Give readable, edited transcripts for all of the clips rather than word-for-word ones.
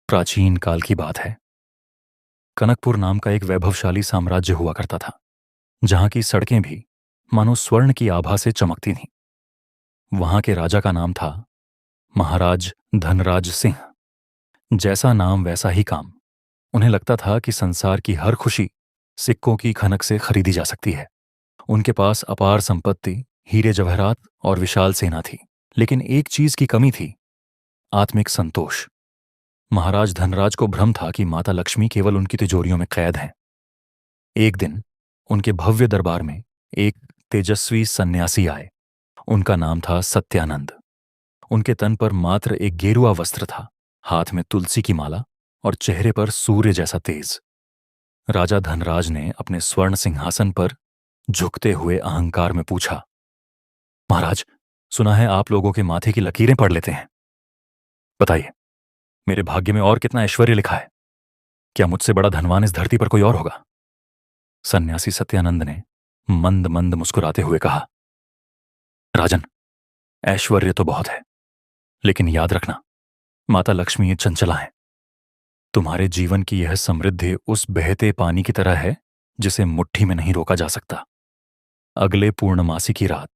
प्राचीन काल की बात है। कनकपुर नाम का एक वैभवशाली साम्राज्य हुआ करता था, जहां की सड़कें भी मानो स्वर्ण की आभा से चमकती थीं। वहां के राजा का नाम था महाराज धनराज सिंह। जैसा नाम वैसा ही काम। उन्हें लगता था कि संसार की हर खुशी सिक्कों की खनक से खरीदी जा सकती है। उनके पास अपार संपत्ति, हीरे जवाहरात और विशाल सेना थी, लेकिन एक चीज की कमी थी: आत्मिक संतोष। महाराज धनराज को भ्रम था कि माता लक्ष्मी केवल उनकी तिजोरियों में कैद हैं। एक दिन उनके भव्य दरबार में एक तेजस्वी सन्यासी आए। उनका नाम था सत्यानंद। उनके तन पर मात्र एक गेरुआ वस्त्र था, हाथ में तुलसी की माला और चेहरे पर सूर्य जैसा तेज। राजा धनराज ने अपने स्वर्ण सिंहासन पर झुकते हुए अहंकार में पूछा, महाराज, सुना है आप लोगों के माथे की लकीरें पढ़ लेते हैं। बताइए, मेरे भाग्य में और कितना ऐश्वर्य लिखा है? क्या मुझसे बड़ा धनवान इस धरती पर कोई और होगा? सन्यासी सत्यानंद ने मंद मंद मुस्कुराते हुए कहा, राजन, ऐश्वर्य तो बहुत है, लेकिन याद रखना, माता लक्ष्मी चंचला है। तुम्हारे जीवन की यह समृद्धि उस बहते पानी की तरह है जिसे मुट्ठी में नहीं रोका जा सकता। अगले पूर्णमासी की रात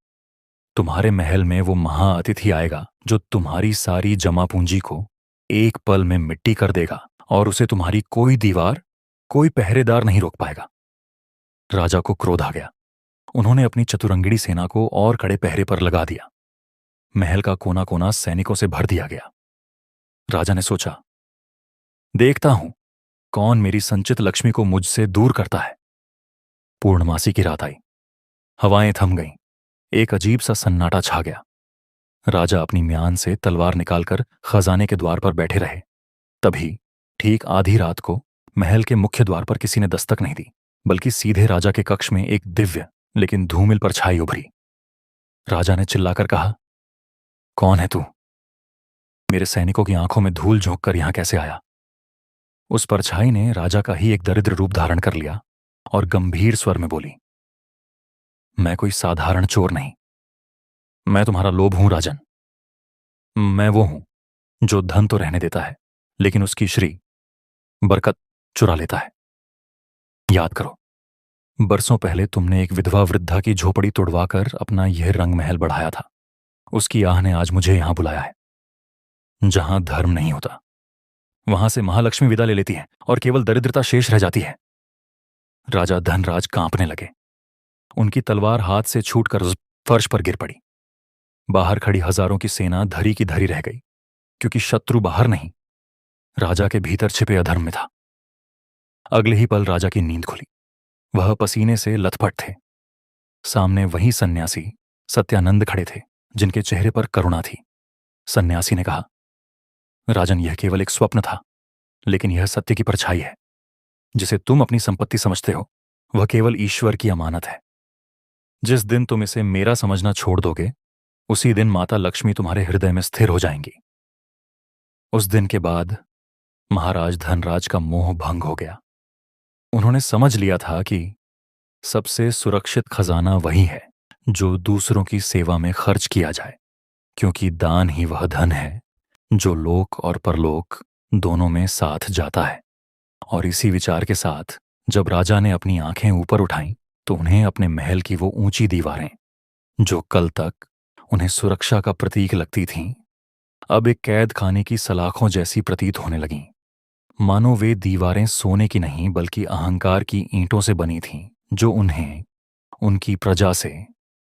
तुम्हारे महल में वो महाअतिथि आएगा जो तुम्हारी सारी जमा पूंजी को एक पल में मिट्टी कर देगा, और उसे तुम्हारी कोई दीवार, कोई पहरेदार नहीं रोक पाएगा। राजा को क्रोध आ गया। उन्होंने अपनी चतुरंगिणी सेना को और कड़े पहरे पर लगा दिया। महल का कोना कोना सैनिकों से भर दिया गया। राजा ने सोचा, देखता हूं कौन मेरी संचित लक्ष्मी को मुझसे दूर करता है। पूर्णमासी की रात आई। हवाएं थम गईं। एक अजीब सा सन्नाटा छा गया। राजा अपनी म्यान से तलवार निकालकर खजाने के द्वार पर बैठे रहे। तभी ठीक आधी रात को महल के मुख्य द्वार पर किसी ने दस्तक नहीं दी, बल्कि सीधे राजा के कक्ष में एक दिव्य लेकिन धूमिल परछाई उभरी। राजा ने चिल्लाकर कहा, कौन है तू? मेरे सैनिकों की आंखों में धूल झोंक कर यहां कैसे आया? उस परछाई ने राजा का ही एक दरिद्र रूप धारण कर लिया और गंभीर स्वर में बोली, मैं कोई साधारण चोर नहीं। मैं तुम्हारा लोभ हूं राजन। मैं वो हूं जो धन तो रहने देता है, लेकिन उसकी श्री, बरकत चुरा लेता है। याद करो, बरसों पहले तुमने एक विधवा वृद्धा की झोपड़ी तोड़वाकर अपना यह रंग महल बढ़ाया था। उसकी आह ने आज मुझे यहां बुलाया है। जहां धर्म नहीं होता, वहां से महालक्ष्मी विदा ले लेती है और केवल दरिद्रता शेष रह जाती है। राजा धनराज कांपने लगे। उनकी तलवार हाथ से छूटकर फर्श पर गिर पड़ी। बाहर खड़ी हजारों की सेना धरी की धरी रह गई, क्योंकि शत्रु बाहर नहीं, राजा के भीतर छिपे अधर्म में था। अगले ही पल राजा की नींद खुली। वह पसीने से लथपथ थे। सामने वही सन्यासी सत्यानंद खड़े थे, जिनके चेहरे पर करुणा थी। सन्यासी ने कहा, राजन, यह केवल एक स्वप्न था, लेकिन यह सत्य की परछाई है। जिसे तुम अपनी संपत्ति समझते हो, वह केवल ईश्वर की अमानत है। जिस दिन तुम इसे मेरा समझना छोड़ दोगे, उसी दिन माता लक्ष्मी तुम्हारे हृदय में स्थिर हो जाएंगी। उस दिन के बाद महाराज धनराज का मोह भंग हो गया। उन्होंने समझ लिया था कि सबसे सुरक्षित खजाना वही है जो दूसरों की सेवा में खर्च किया जाए, क्योंकि दान ही वह धन है जो लोक और परलोक दोनों में साथ जाता है। और इसी विचार के साथ जब राजा ने अपनी आंखें ऊपर उठाईं, तो उन्हें अपने महल की वो ऊंची दीवारें, जो कल तक उन्हें सुरक्षा का प्रतीक लगती थीं, अब एक कैद खाने की सलाखों जैसी प्रतीत होने लगीं। मानो वे दीवारें सोने की नहीं, बल्कि अहंकार की ईंटों से बनी थीं, जो उन्हें उनकी प्रजा से,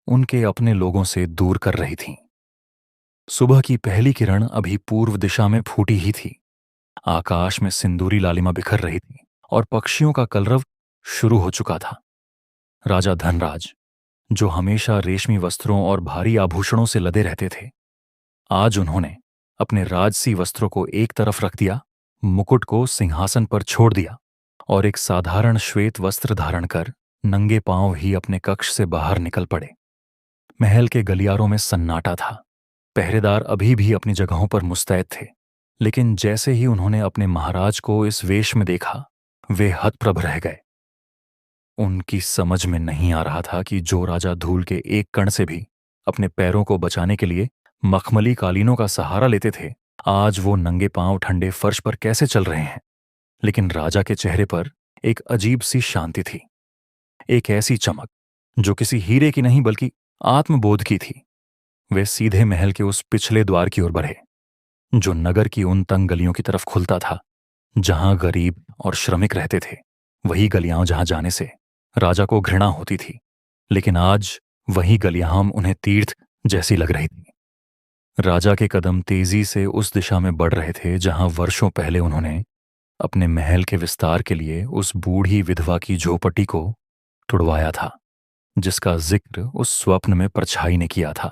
उनके अपने लोगों से दूर कर रही थीं। सुबह की पहली किरण अभी पूर्व दिशा में फूटी ही थी। आकाश में सिंदूरी लालिमा बिखर रही थी और पक्षियों का कलरव शुरू हो चुका था। राजा धनराज, जो हमेशा रेशमी वस्त्रों और भारी आभूषणों से लदे रहते थे, आज उन्होंने अपने राजसी वस्त्रों को एक तरफ रख दिया, मुकुट को सिंहासन पर छोड़ दिया और एक साधारण श्वेत वस्त्र धारण कर नंगे पांव ही अपने कक्ष से बाहर निकल पड़े। महल के गलियारों में सन्नाटा था। पहरेदार अभी भी अपनी जगहों पर मुस्तैद थे, लेकिन जैसे ही उन्होंने अपने महाराज को इस वेश में देखा, वे हतप्रभ रह गए। उनकी समझ में नहीं आ रहा था कि जो राजा धूल के एक कण से भी अपने पैरों को बचाने के लिए मखमली कालीनों का सहारा लेते थे, आज वो नंगे पांव ठंडे फर्श पर कैसे चल रहे हैं, लेकिन राजा के चेहरे पर एक अजीब सी शांति थी, एक ऐसी चमक जो किसी हीरे की नहीं बल्कि आत्मबोध की थी। वे सीधे महल के उस पिछले द्वार की ओर बढ़े, जो नगर की उन तंग गलियों की तरफ खुलता था जहां गरीब और श्रमिक रहते थे। वही गलियां जहां जाने से राजा को घृणा होती थी, लेकिन आज वही गलियां उन्हें तीर्थ जैसी लग रही थी। राजा के कदम तेजी से उस दिशा में बढ़ रहे थे जहां वर्षों पहले उन्होंने अपने महल के विस्तार के लिए उस बूढ़ी विधवा की झोपड़ी को तुड़वाया था, जिसका जिक्र उस स्वप्न में परछाई ने किया था।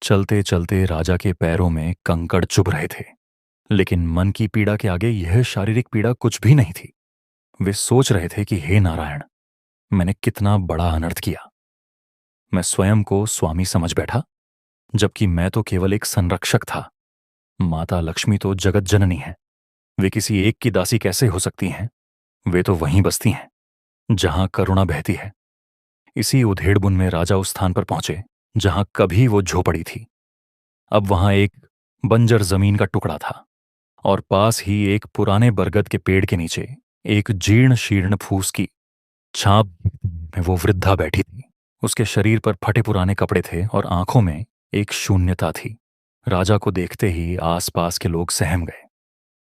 चलते चलते राजा के पैरों में कंकड़ चुभ रहे थे, लेकिन मन की पीड़ा के आगे यह शारीरिक पीड़ा कुछ भी नहीं थी। वे सोच रहे थे कि हे नारायण, मैंने कितना बड़ा अनर्थ किया। मैं स्वयं को स्वामी समझ बैठा, जबकि मैं तो केवल एक संरक्षक था। माता लक्ष्मी तो जगत जननी है, वे किसी एक की दासी कैसे हो सकती हैं? वे तो वहीं बसती हैं जहां करुणा बहती है। इसी उधेड़बुन में राजा उस स्थान पर पहुंचे जहां कभी वो झोपड़ी थी। अब वहां एक बंजर जमीन का टुकड़ा था, और पास ही एक पुराने बरगद के पेड़ के नीचे एक जीर्ण शीर्ण फूस की छाप में वो वृद्धा बैठी थी। उसके शरीर पर फटे पुराने कपड़े थे और आंखों में एक शून्यता थी। राजा को देखते ही आसपास के लोग सहम गए।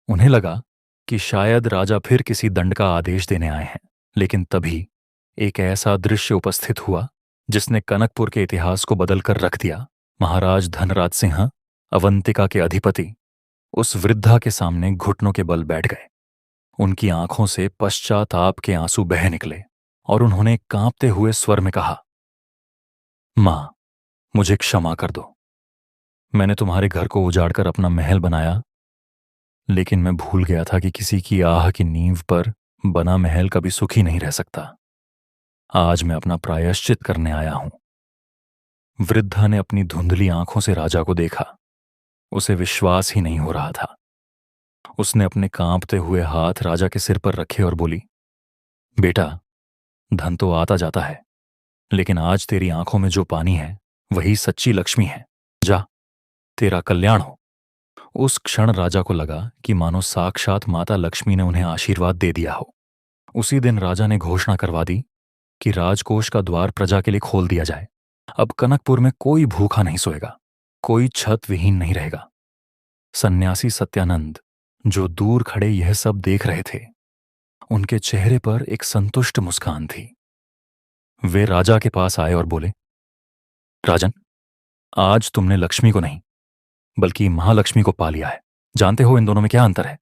उन्हें लगा कि शायद राजा फिर किसी दंड का आदेश देने आए हैं, लेकिन तभी एक ऐसा दृश्य उपस्थित हुआ जिसने कनकपुर के इतिहास को बदलकर रख दिया। महाराज धनराज सिंह, अवंतिका के अधिपति, उस वृद्धा के सामने घुटनों के बल बैठ गए। उनकी आंखों से पश्चाताप के आंसू बह निकले और उन्होंने कांपते हुए स्वर में कहा, मां, मुझे क्षमा कर दो। मैंने तुम्हारे घर को उजाड़कर अपना महल बनाया, लेकिन मैं भूल गया था कि किसी की आह की नींव पर बना महल कभी सुखी नहीं रह सकता। आज मैं अपना प्रायश्चित करने आया हूं। वृद्धा ने अपनी धुंधली आंखों से राजा को देखा। उसे विश्वास ही नहीं हो रहा था। उसने अपने कांपते हुए हाथ राजा के सिर पर रखे और बोली, बेटा, धन तो आता जाता है, लेकिन आज तेरी आंखों में जो पानी है वही सच्ची लक्ष्मी है। जा, तेरा कल्याण हो। उस क्षण राजा को लगा कि मानो साक्षात माता लक्ष्मी ने उन्हें आशीर्वाद दे दिया हो। उसी दिन राजा ने घोषणा करवा दी कि राजकोष का द्वार प्रजा के लिए खोल दिया जाए। अब कनकपुर में कोई भूखा नहीं सोएगा, कोई छत विहीन नहीं रहेगा। सन्यासी सत्यानंद, जो दूर खड़े यह सब देख रहे थे, उनके चेहरे पर एक संतुष्ट मुस्कान थी। वे राजा के पास आए और बोले, राजन, आज तुमने लक्ष्मी को नहीं बल्कि महालक्ष्मी को पा लिया है। जानते हो इन दोनों में क्या अंतर है?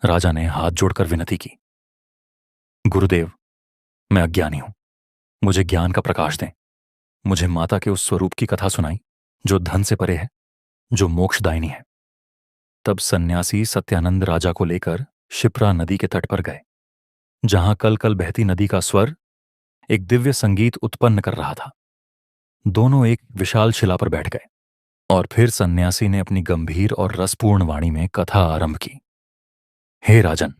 राजा ने हाथ जोड़कर विनती की, गुरुदेव, मैं अज्ञानी हूं, मुझे ज्ञान का प्रकाश दें। मुझे माता के उस स्वरूप की कथा सुनाई जो धन से परे है, जो मोक्षदायिनी है। तब सन्यासी सत्यानंद राजा को लेकर शिप्रा नदी के तट पर गए, जहां कल कल बहती नदी का स्वर एक दिव्य संगीत उत्पन्न कर रहा था। दोनों एक विशाल शिला पर बैठ गए और फिर सन्यासी ने अपनी गंभीर और रसपूर्ण वाणी में कथा आरंभ की। हे राजन,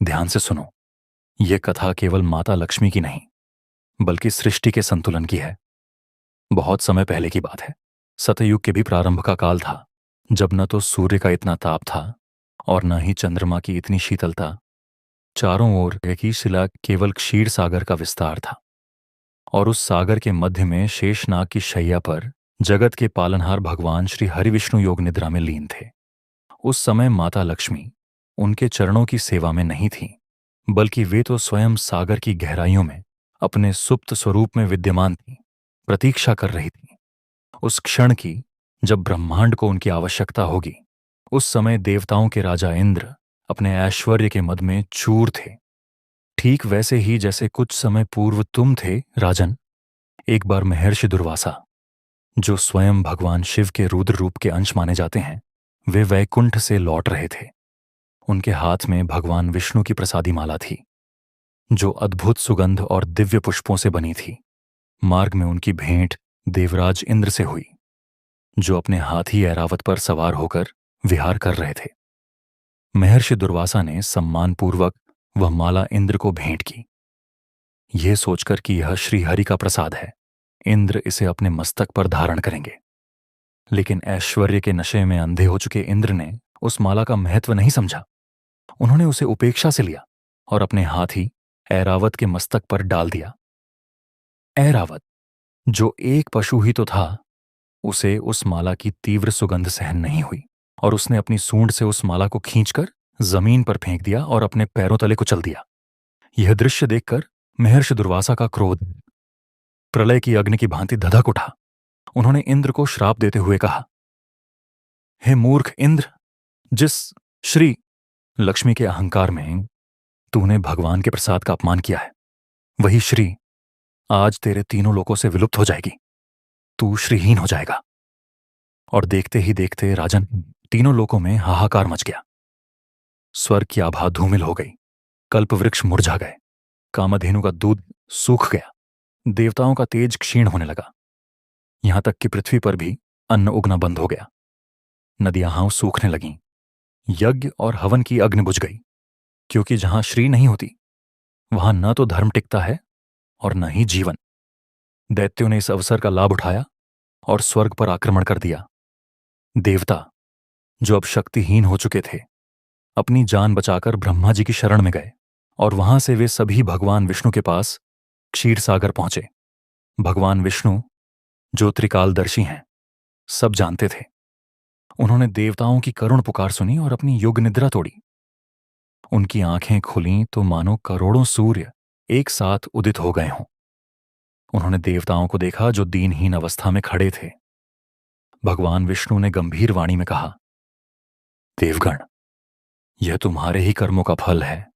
ध्यान से सुनो। यह कथा केवल माता लक्ष्मी की नहीं, बल्कि सृष्टि के संतुलन की है। बहुत समय पहले की बात है। सतयुग के भी प्रारंभ का काल था, जब न तो सूर्य का इतना ताप था और न ही चंद्रमा की इतनी शीतलता। चारों ओर एक ही शिला केवल क्षीर सागर का विस्तार था, और उस सागर के मध्य में शेषनाग की शैया पर जगत के पालनहार भगवान श्री हरिविष्णु योग निद्रा में लीन थे। उस समय माता लक्ष्मी उनके चरणों की सेवा में नहीं थी, बल्कि वे तो स्वयं सागर की गहराइयों में अपने सुप्त स्वरूप में विद्यमान थी, प्रतीक्षा कर रही थी उस क्षण की जब ब्रह्मांड को उनकी आवश्यकता होगी। उस समय देवताओं के राजा इंद्र अपने ऐश्वर्य के मद में चूर थे, ठीक वैसे ही जैसे कुछ समय पूर्व तुम थे राजन। एक बार महर्षि दुर्वासा, जो स्वयं भगवान शिव के रुद्र रूप के अंश माने जाते हैं, वे वैकुंठ से लौट रहे थे। उनके हाथ में भगवान विष्णु की प्रसादी माला थी, जो अद्भुत सुगंध और दिव्य पुष्पों से बनी थी। मार्ग में उनकी भेंट देवराज इंद्र से हुई, जो अपने हाथी ऐरावत पर सवार होकर विहार कर रहे थे। महर्षि दुर्वासा ने सम्मानपूर्वक वह माला इंद्र को भेंट की, यह सोचकर कि यह श्री हरि का प्रसाद है, इंद्र इसे अपने मस्तक पर धारण करेंगे। लेकिन ऐश्वर्य के नशे में अंधे हो चुके इंद्र ने उस माला का महत्व नहीं समझा। उन्होंने उसे उपेक्षा से लिया और अपने हाथ ही ऐरावत के मस्तक पर डाल दिया। ऐरावत, जो एक पशु ही तो था, उसे उस माला की तीव्र सुगंध सहन नहीं हुई और उसने अपनी सूंड से उस माला को खींचकर जमीन पर फेंक दिया और अपने पैरों तले कुचल दिया। यह दृश्य देखकर महर्षि दुर्वासा का क्रोध प्रलय की अग्नि की भांति धधक उठा। उन्होंने इंद्र को श्राप देते हुए कहा, हे मूर्ख इंद्र, जिस श्री लक्ष्मी के अहंकार में तूने भगवान के प्रसाद का अपमान किया है, वही श्री आज तेरे तीनों लोकों से विलुप्त हो जाएगी। तू श्रीहीन हो जाएगा। और देखते ही देखते राजन, तीनों लोकों में हाहाकार मच गया। स्वर्ग की आभा धूमिल हो गई, कल्प वृक्ष मुरझा गए, कामधेनु का दूध सूख गया, देवताओं का तेज क्षीण होने लगा, यहां तक कि पृथ्वी पर भी अन्न उगना बंद हो गया। नदियां हाव सूखने लगीं, यज्ञ और हवन की अग्नि बुझ गई, क्योंकि जहां श्री नहीं होती वहां न तो धर्म टिकता है और न ही जीवन। दैत्यों ने इस अवसर का लाभ उठाया और स्वर्ग पर आक्रमण कर दिया। देवता, जो अब शक्तिहीन हो चुके थे, अपनी जान बचाकर ब्रह्मा जी की शरण में गए और वहां से वे सभी भगवान विष्णु के पास क्षीर सागर पहुंचे। भगवान विष्णु, जो त्रिकालदर्शी हैं, सब जानते थे। उन्होंने देवताओं की करुण पुकार सुनी और अपनी युग निद्रा तोड़ी। उनकी आंखें खुलीं तो मानो करोड़ों सूर्य एक साथ उदित हो गए हों। उन्होंने देवताओं को देखा जो दीनहीन अवस्था में खड़े थे। भगवान विष्णु ने गंभीर वाणी में कहा, देवगण, यह तुम्हारे ही कर्मों का फल है।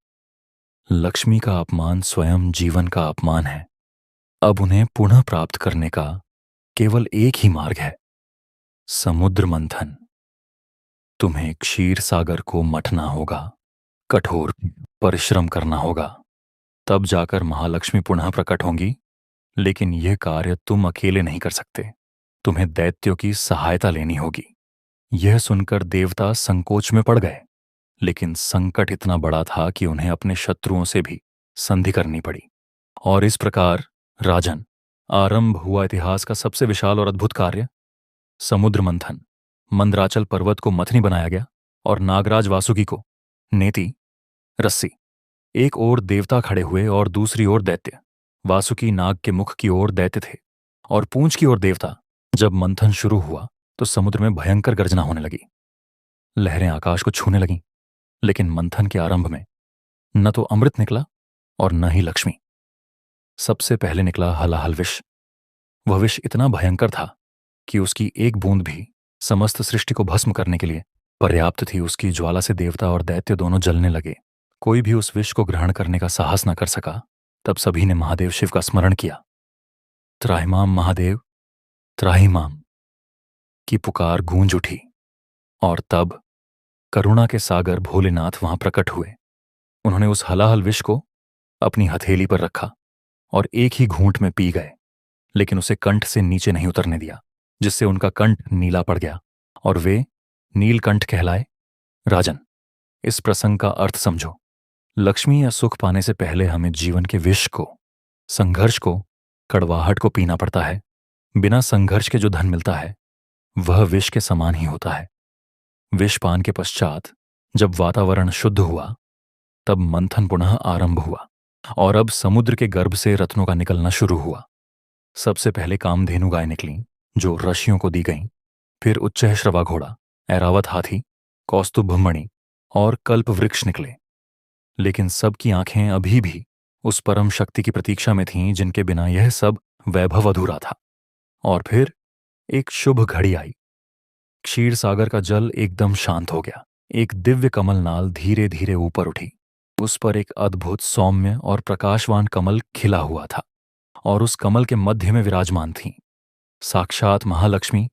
लक्ष्मी का अपमान स्वयं जीवन का अपमान है। अब उन्हें पुनः प्राप्त करने का केवल एक ही मार्ग है, समुद्र मंथन। तुम्हें क्षीर सागर को मथना होगा, कठोर परिश्रम करना होगा, तब जाकर महालक्ष्मी पुनः प्रकट होंगी। लेकिन यह कार्य तुम अकेले नहीं कर सकते, तुम्हें दैत्यों की सहायता लेनी होगी। यह सुनकर देवता संकोच में पड़ गए, लेकिन संकट इतना बड़ा था कि उन्हें अपने शत्रुओं से भी संधि करनी पड़ी। और इस प्रकार राजन, आरंभ हुआ इतिहास का सबसे विशाल और अद्भुत कार्य, समुद्र मंथन। मंदराचल पर्वत को मथनी बनाया गया और नागराज वासुकी को नेति, रस्सी। एक ओर देवता खड़े हुए और दूसरी ओर दैत्य। वासुकी नाग के मुख की ओर दैत्य थे और पूंछ की ओर देवता। जब मंथन शुरू हुआ तो समुद्र में भयंकर गर्जना होने लगी। लहरें आकाश को छूने लगीं, लेकिन मंथन के आरंभ में न तो अमृत निकला और न ही लक्ष्मी। सबसे पहले निकला हलाहल विष। वह विष इतना भयंकर था कि उसकी एक बूंद भी समस्त सृष्टि को भस्म करने के लिए पर्याप्त थी। उसकी ज्वाला से देवता और दैत्य दोनों जलने लगे। कोई भी उस विष को ग्रहण करने का साहस न कर सका। तब सभी ने महादेव शिव का स्मरण किया। त्राहिमाम महादेव, त्राहिमाम की पुकार गूंज उठी और तब करुणा के सागर भोलेनाथ वहां प्रकट हुए। उन्होंने उस हलाहल विष को अपनी हथेली पर रखा और एक ही घूंट में पी गए, लेकिन उसे कंठ से नीचे नहीं उतरने दिया, जिससे उनका कंठ नीला पड़ गया और वे नीलकंठ कहलाए। राजन, इस प्रसंग का अर्थ समझो। लक्ष्मी या सुख पाने से पहले हमें जीवन के विष को, संघर्ष को, कड़वाहट को पीना पड़ता है। बिना संघर्ष के जो धन मिलता है वह विष के समान ही होता है। विष पान के पश्चात जब वातावरण शुद्ध हुआ तब मंथन पुनः आरंभ हुआ और अब समुद्र के गर्भ से रत्नों का निकलना शुरू हुआ। सबसे पहले कामधेनु गाय निकली जो ऋषियों को दी गईं। फिर उच्चैःश्रवा घोड़ा, ऐरावत हाथी, कौस्तुभ मणि और कल्प वृक्ष निकले। लेकिन सबकी आंखें अभी भी उस परम शक्ति की प्रतीक्षा में थीं जिनके बिना यह सब वैभव अधूरा था। और फिर एक शुभ घड़ी आई। क्षीर सागर का जल एकदम शांत हो गया। एक दिव्य कमल नाल धीरे धीरे ऊपर उठी। उस पर एक अद्भुत सौम्य और प्रकाशवान कमल खिला हुआ था और उस कमल के मध्य में विराजमान थीं साक्षात महालक्ष्मी।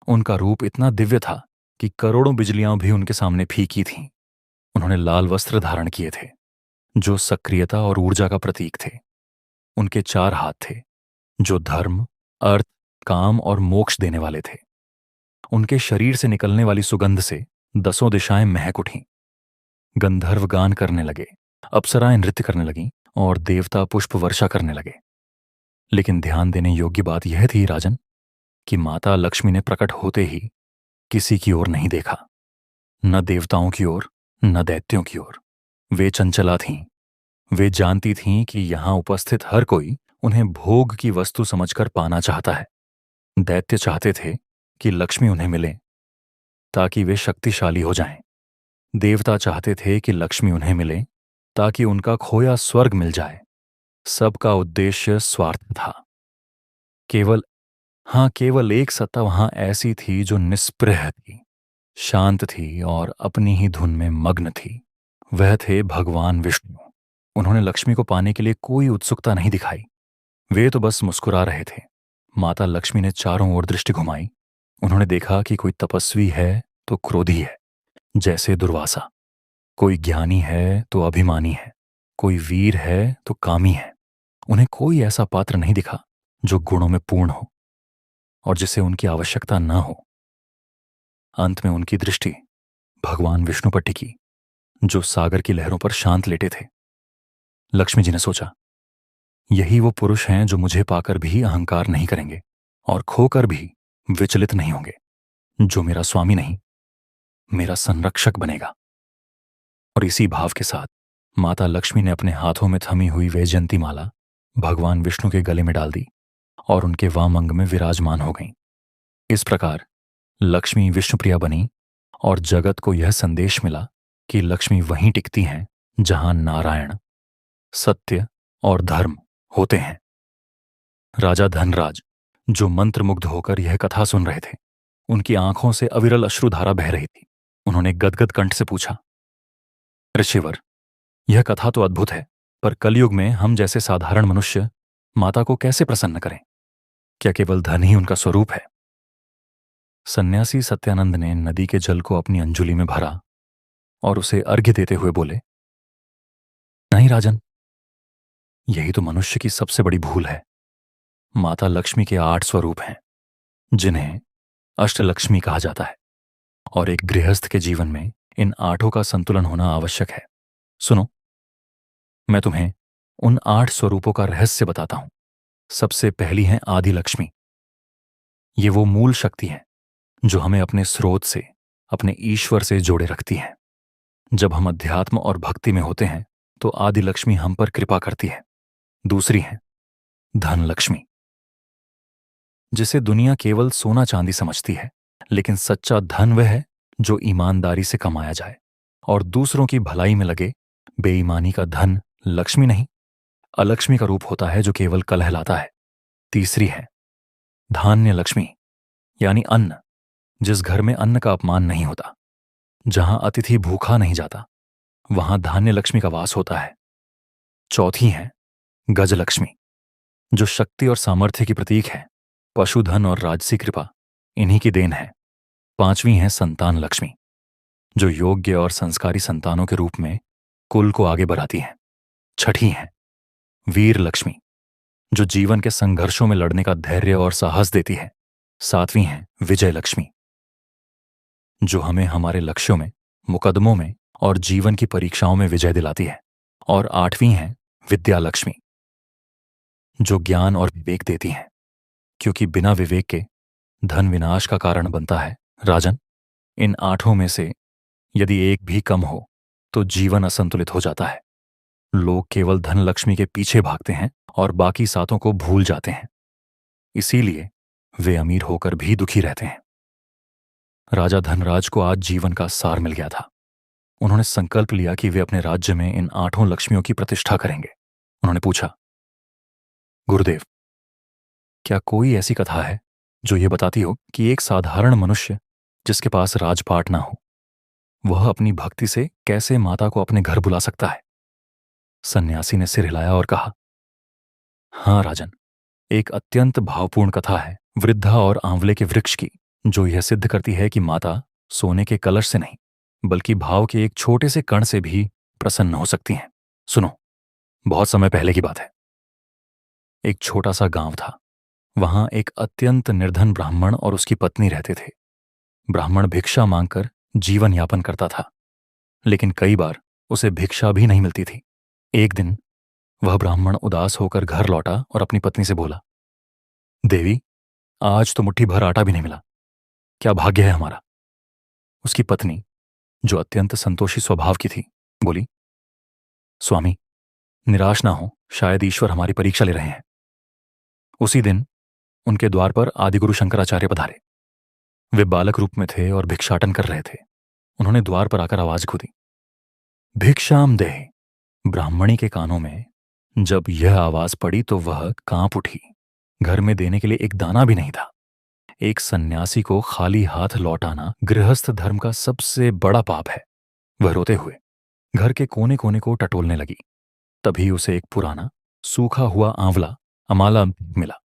उनका रूप इतना दिव्य था कि करोड़ों बिजलियां भी उनके सामने फीकी थीं। उन्होंने लाल वस्त्र धारण किए थे जो सक्रियता और ऊर्जा का प्रतीक थे। उनके 4 हाथ थे जो धर्म, अर्थ, काम और मोक्ष देने वाले थे। उनके शरीर से निकलने वाली सुगंध से 10 दिशाएं महक उठीं। गंधर्व गान करने लगे, अप्सराएं नृत्य करने लगीं और देवता पुष्प वर्षा करने लगे। लेकिन ध्यान देने योग्य बात यह थी राजन कि माता लक्ष्मी ने प्रकट होते ही किसी की ओर नहीं देखा, न देवताओं की ओर न दैत्यों की ओर। वे चंचला थीं। वे जानती थीं कि यहां उपस्थित हर कोई उन्हें भोग की वस्तु समझकर पाना चाहता है। दैत्य चाहते थे कि लक्ष्मी उन्हें मिले ताकि वे शक्तिशाली हो जाएं। देवता चाहते थे कि लक्ष्मी उन्हें मिले ताकि उनका खोया स्वर्ग मिल जाए। सबका उद्देश्य स्वार्थ था। केवल एक सत्ता वहां ऐसी थी जो निस्पृह थी, शांत थी और अपनी ही धुन में मग्न थी। वह थे भगवान विष्णु। उन्होंने लक्ष्मी को पाने के लिए कोई उत्सुकता नहीं दिखाई। वे तो बस मुस्कुरा रहे थे। माता लक्ष्मी ने चारों ओर दृष्टि घुमाई। उन्होंने देखा कि कोई तपस्वी है तो क्रोधी है, जैसे दुर्वासा। कोई ज्ञानी है तो अभिमानी है, कोई वीर है तो कामी है। उन्हें कोई ऐसा पात्र नहीं दिखा जो गुणों में पूर्ण हो और जिसे उनकी आवश्यकता न हो। अंत में उनकी दृष्टि भगवान विष्णु पर टिकी, जो सागर की लहरों पर शांत लेटे थे। लक्ष्मी जी ने सोचा, यही वो पुरुष हैं जो मुझे पाकर भी अहंकार नहीं करेंगे और खोकर भी विचलित नहीं होंगे, जो मेरा स्वामी नहीं, मेरा संरक्षक बनेगा। और इसी भाव के साथ माता लक्ष्मी ने अपने हाथों में थमी हुई वैजयंती माला भगवान विष्णु के गले में डाल दी और उनके वाम अंग में विराजमान हो गईं। इस प्रकार लक्ष्मी विष्णुप्रिया बनी और जगत को यह संदेश मिला कि लक्ष्मी वहीं टिकती हैं जहां नारायण, सत्य और धर्म होते हैं। राजा धनराज, जो मंत्रमुग्ध होकर यह कथा सुन रहे थे, उनकी आंखों से अविरल अश्रुधारा बह रही थी। उन्होंने गदगद कंठ से पूछा, ऋषिवर, यह कथा तो अद्भुत है, पर कलयुग में हम जैसे साधारण मनुष्य माता को कैसे प्रसन्न करें? क्या केवल धन ही उनका स्वरूप है? सन्यासी सत्यानंद ने नदी के जल को अपनी अंजुलि में भरा और उसे अर्घ्य देते हुए बोले, नहीं राजन, यही तो मनुष्य की सबसे बड़ी भूल है। माता लक्ष्मी के 8 स्वरूप हैं, जिन्हें अष्टलक्ष्मी कहा जाता है, और एक गृहस्थ के जीवन में इन 8 का संतुलन होना आवश्यक है। सुनो, मैं तुम्हें उन 8 स्वरूपों का रहस्य बताता हूं। सबसे पहली है आदि लक्ष्मी। ये वो मूल शक्ति है जो हमें अपने स्रोत से, अपने ईश्वर से जोड़े रखती है। जब हम अध्यात्म और भक्ति में होते हैं तो आदि लक्ष्मी हम पर कृपा करती है। दूसरी है धन लक्ष्मी, जिसे दुनिया केवल सोना चांदी समझती है, लेकिन सच्चा धन वह है जो ईमानदारी से कमाया जाए और दूसरों की भलाई में लगे। बेईमानी का धन लक्ष्मी नहीं, अलक्ष्मी का रूप होता है जो केवल कलह लाता है। तीसरी है धान्य लक्ष्मी, यानी अन्न। जिस घर में अन्न का अपमान नहीं होता, जहां अतिथि भूखा नहीं जाता, वहां धान्य लक्ष्मी का वास होता है। चौथी है गज लक्ष्मी, जो शक्ति और सामर्थ्य की प्रतीक है। पशुधन और राजसी कृपा इन्हीं की देन है। पांचवी है संतान लक्ष्मी, जो योग्य और संस्कारी संतानों के रूप में कुल को आगे बढ़ाती है। छठी है वीर लक्ष्मी, जो जीवन के संघर्षों में लड़ने का धैर्य और साहस देती है। सातवीं है विजय लक्ष्मी, जो हमें हमारे लक्ष्यों में, मुकदमों में और जीवन की परीक्षाओं में विजय दिलाती है। और आठवीं है विद्या लक्ष्मी, जो ज्ञान और विवेक देती है, क्योंकि बिना विवेक के धन विनाश का कारण बनता है। राजन, इन 8 में से यदि एक भी कम हो तो जीवन असंतुलित हो जाता है। लोग केवल धन लक्ष्मी के पीछे भागते हैं और बाकी 7 को भूल जाते हैं। इसीलिए वे अमीर होकर भी दुखी रहते हैं। राजा धनराज को आज जीवन का सार मिल गया था। उन्होंने संकल्प लिया कि वे अपने राज्य में इन 8 लक्ष्मियों की प्रतिष्ठा करेंगे। उन्होंने पूछा, गुरुदेव, क्या कोई ऐसी कथा है जो ये बताती हो कि एक साधारण मनुष्य जिसके पास राजपाट ना हो, वह अपनी भक्ति से कैसे माता को अपने घर बुला सकता है? सन्यासी ने सिर हिलाया और कहा, हां राजन, एक अत्यंत भावपूर्ण कथा है वृद्धा और आंवले के वृक्ष की, जो यह सिद्ध करती है कि माता सोने के कलश से नहीं, बल्कि भाव के एक छोटे से कण से भी प्रसन्न हो सकती हैं। सुनो, बहुत समय पहले की बात है। एक छोटा सा गांव था। वहां एक अत्यंत निर्धन ब्राह्मण और उसकी पत्नी रहते थे। ब्राह्मण भिक्षा मांगकर जीवन यापन करता था, लेकिन कई बार उसे भिक्षा भी नहीं मिलती थी। एक दिन वह ब्राह्मण उदास होकर घर लौटा और अपनी पत्नी से बोला, देवी, आज तो मुट्ठी भर आटा भी नहीं मिला। क्या भाग्य है हमारा। उसकी पत्नी, जो अत्यंत संतोषी स्वभाव की थी, बोली, स्वामी, निराश ना हो, शायद ईश्वर हमारी परीक्षा ले रहे हैं। उसी दिन उनके द्वार पर आदिगुरु शंकराचार्य पधारे। वे बालक रूप में थे और भिक्षाटन कर रहे थे। उन्होंने द्वार पर आकर आवाज खुदी, भिक्षाम देहि। ब्राह्मणी के कानों में जब यह आवाज पड़ी तो वह कांप उठी। घर में देने के लिए एक दाना भी नहीं था। एक सन्यासी को खाली हाथ लौटाना गृहस्थ धर्म का सबसे बड़ा पाप है। वह रोते हुए घर के कोने कोने को टटोलने लगी। तभी उसे एक पुराना सूखा हुआ आंवला अमाला मिला,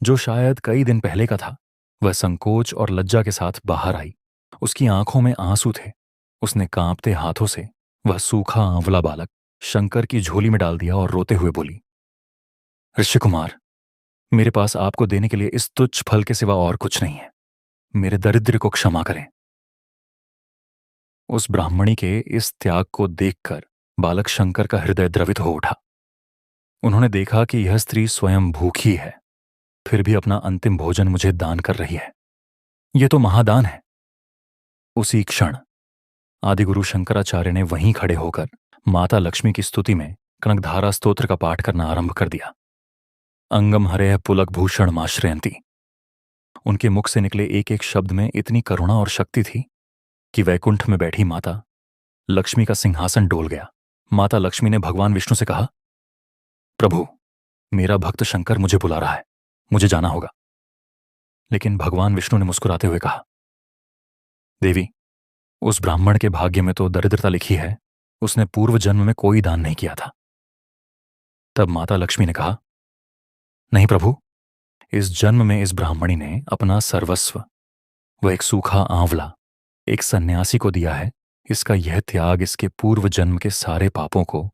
जो शायद कई दिन पहले का था। वह संकोच और लज्जा के साथ बाहर आई। उसकी आंखों में आंसू थे। उसने कांपते हाथों से वह सूखा आंवला बालक शंकर की झोली में डाल दिया और रोते हुए बोली, ऋषि कुमार, मेरे पास आपको देने के लिए इस तुच्छ फल के सिवा और कुछ नहीं है। मेरे दरिद्र को क्षमा करें। उस ब्राह्मणी के इस त्याग को देखकर बालक शंकर का हृदय द्रवित हो उठा। उन्होंने देखा कि यह स्त्री स्वयं भूखी है, फिर भी अपना अंतिम भोजन मुझे दान कर रही है। यह तो महादान है। उसी क्षण आदिगुरु शंकराचार्य ने वहीं खड़े होकर माता लक्ष्मी की स्तुति में कनकधारा स्तोत्र का पाठ करना आरंभ कर दिया। अंगम हरेह पुलक भूषण माश्रयंती। उनके मुख से निकले एक एक शब्द में इतनी करुणा और शक्ति थी कि वैकुंठ में बैठी माता लक्ष्मी का सिंहासन डोल गया। माता लक्ष्मी ने भगवान विष्णु से कहा, प्रभु, मेरा भक्त शंकर मुझे बुला रहा है, मुझे जाना होगा। लेकिन भगवान विष्णु ने मुस्कुराते हुए कहा, देवी, उस ब्राह्मण के भाग्य में तो दरिद्रता लिखी है। उसने पूर्व जन्म में कोई दान नहीं किया था। तब माता लक्ष्मी ने कहा, नहीं प्रभु, इस जन्म में इस ब्राह्मणी ने अपना सर्वस्व, वह एक सूखा आंवला, एक सन्यासी को दिया है। इसका यह त्याग इसके पूर्व जन्म के सारे पापों को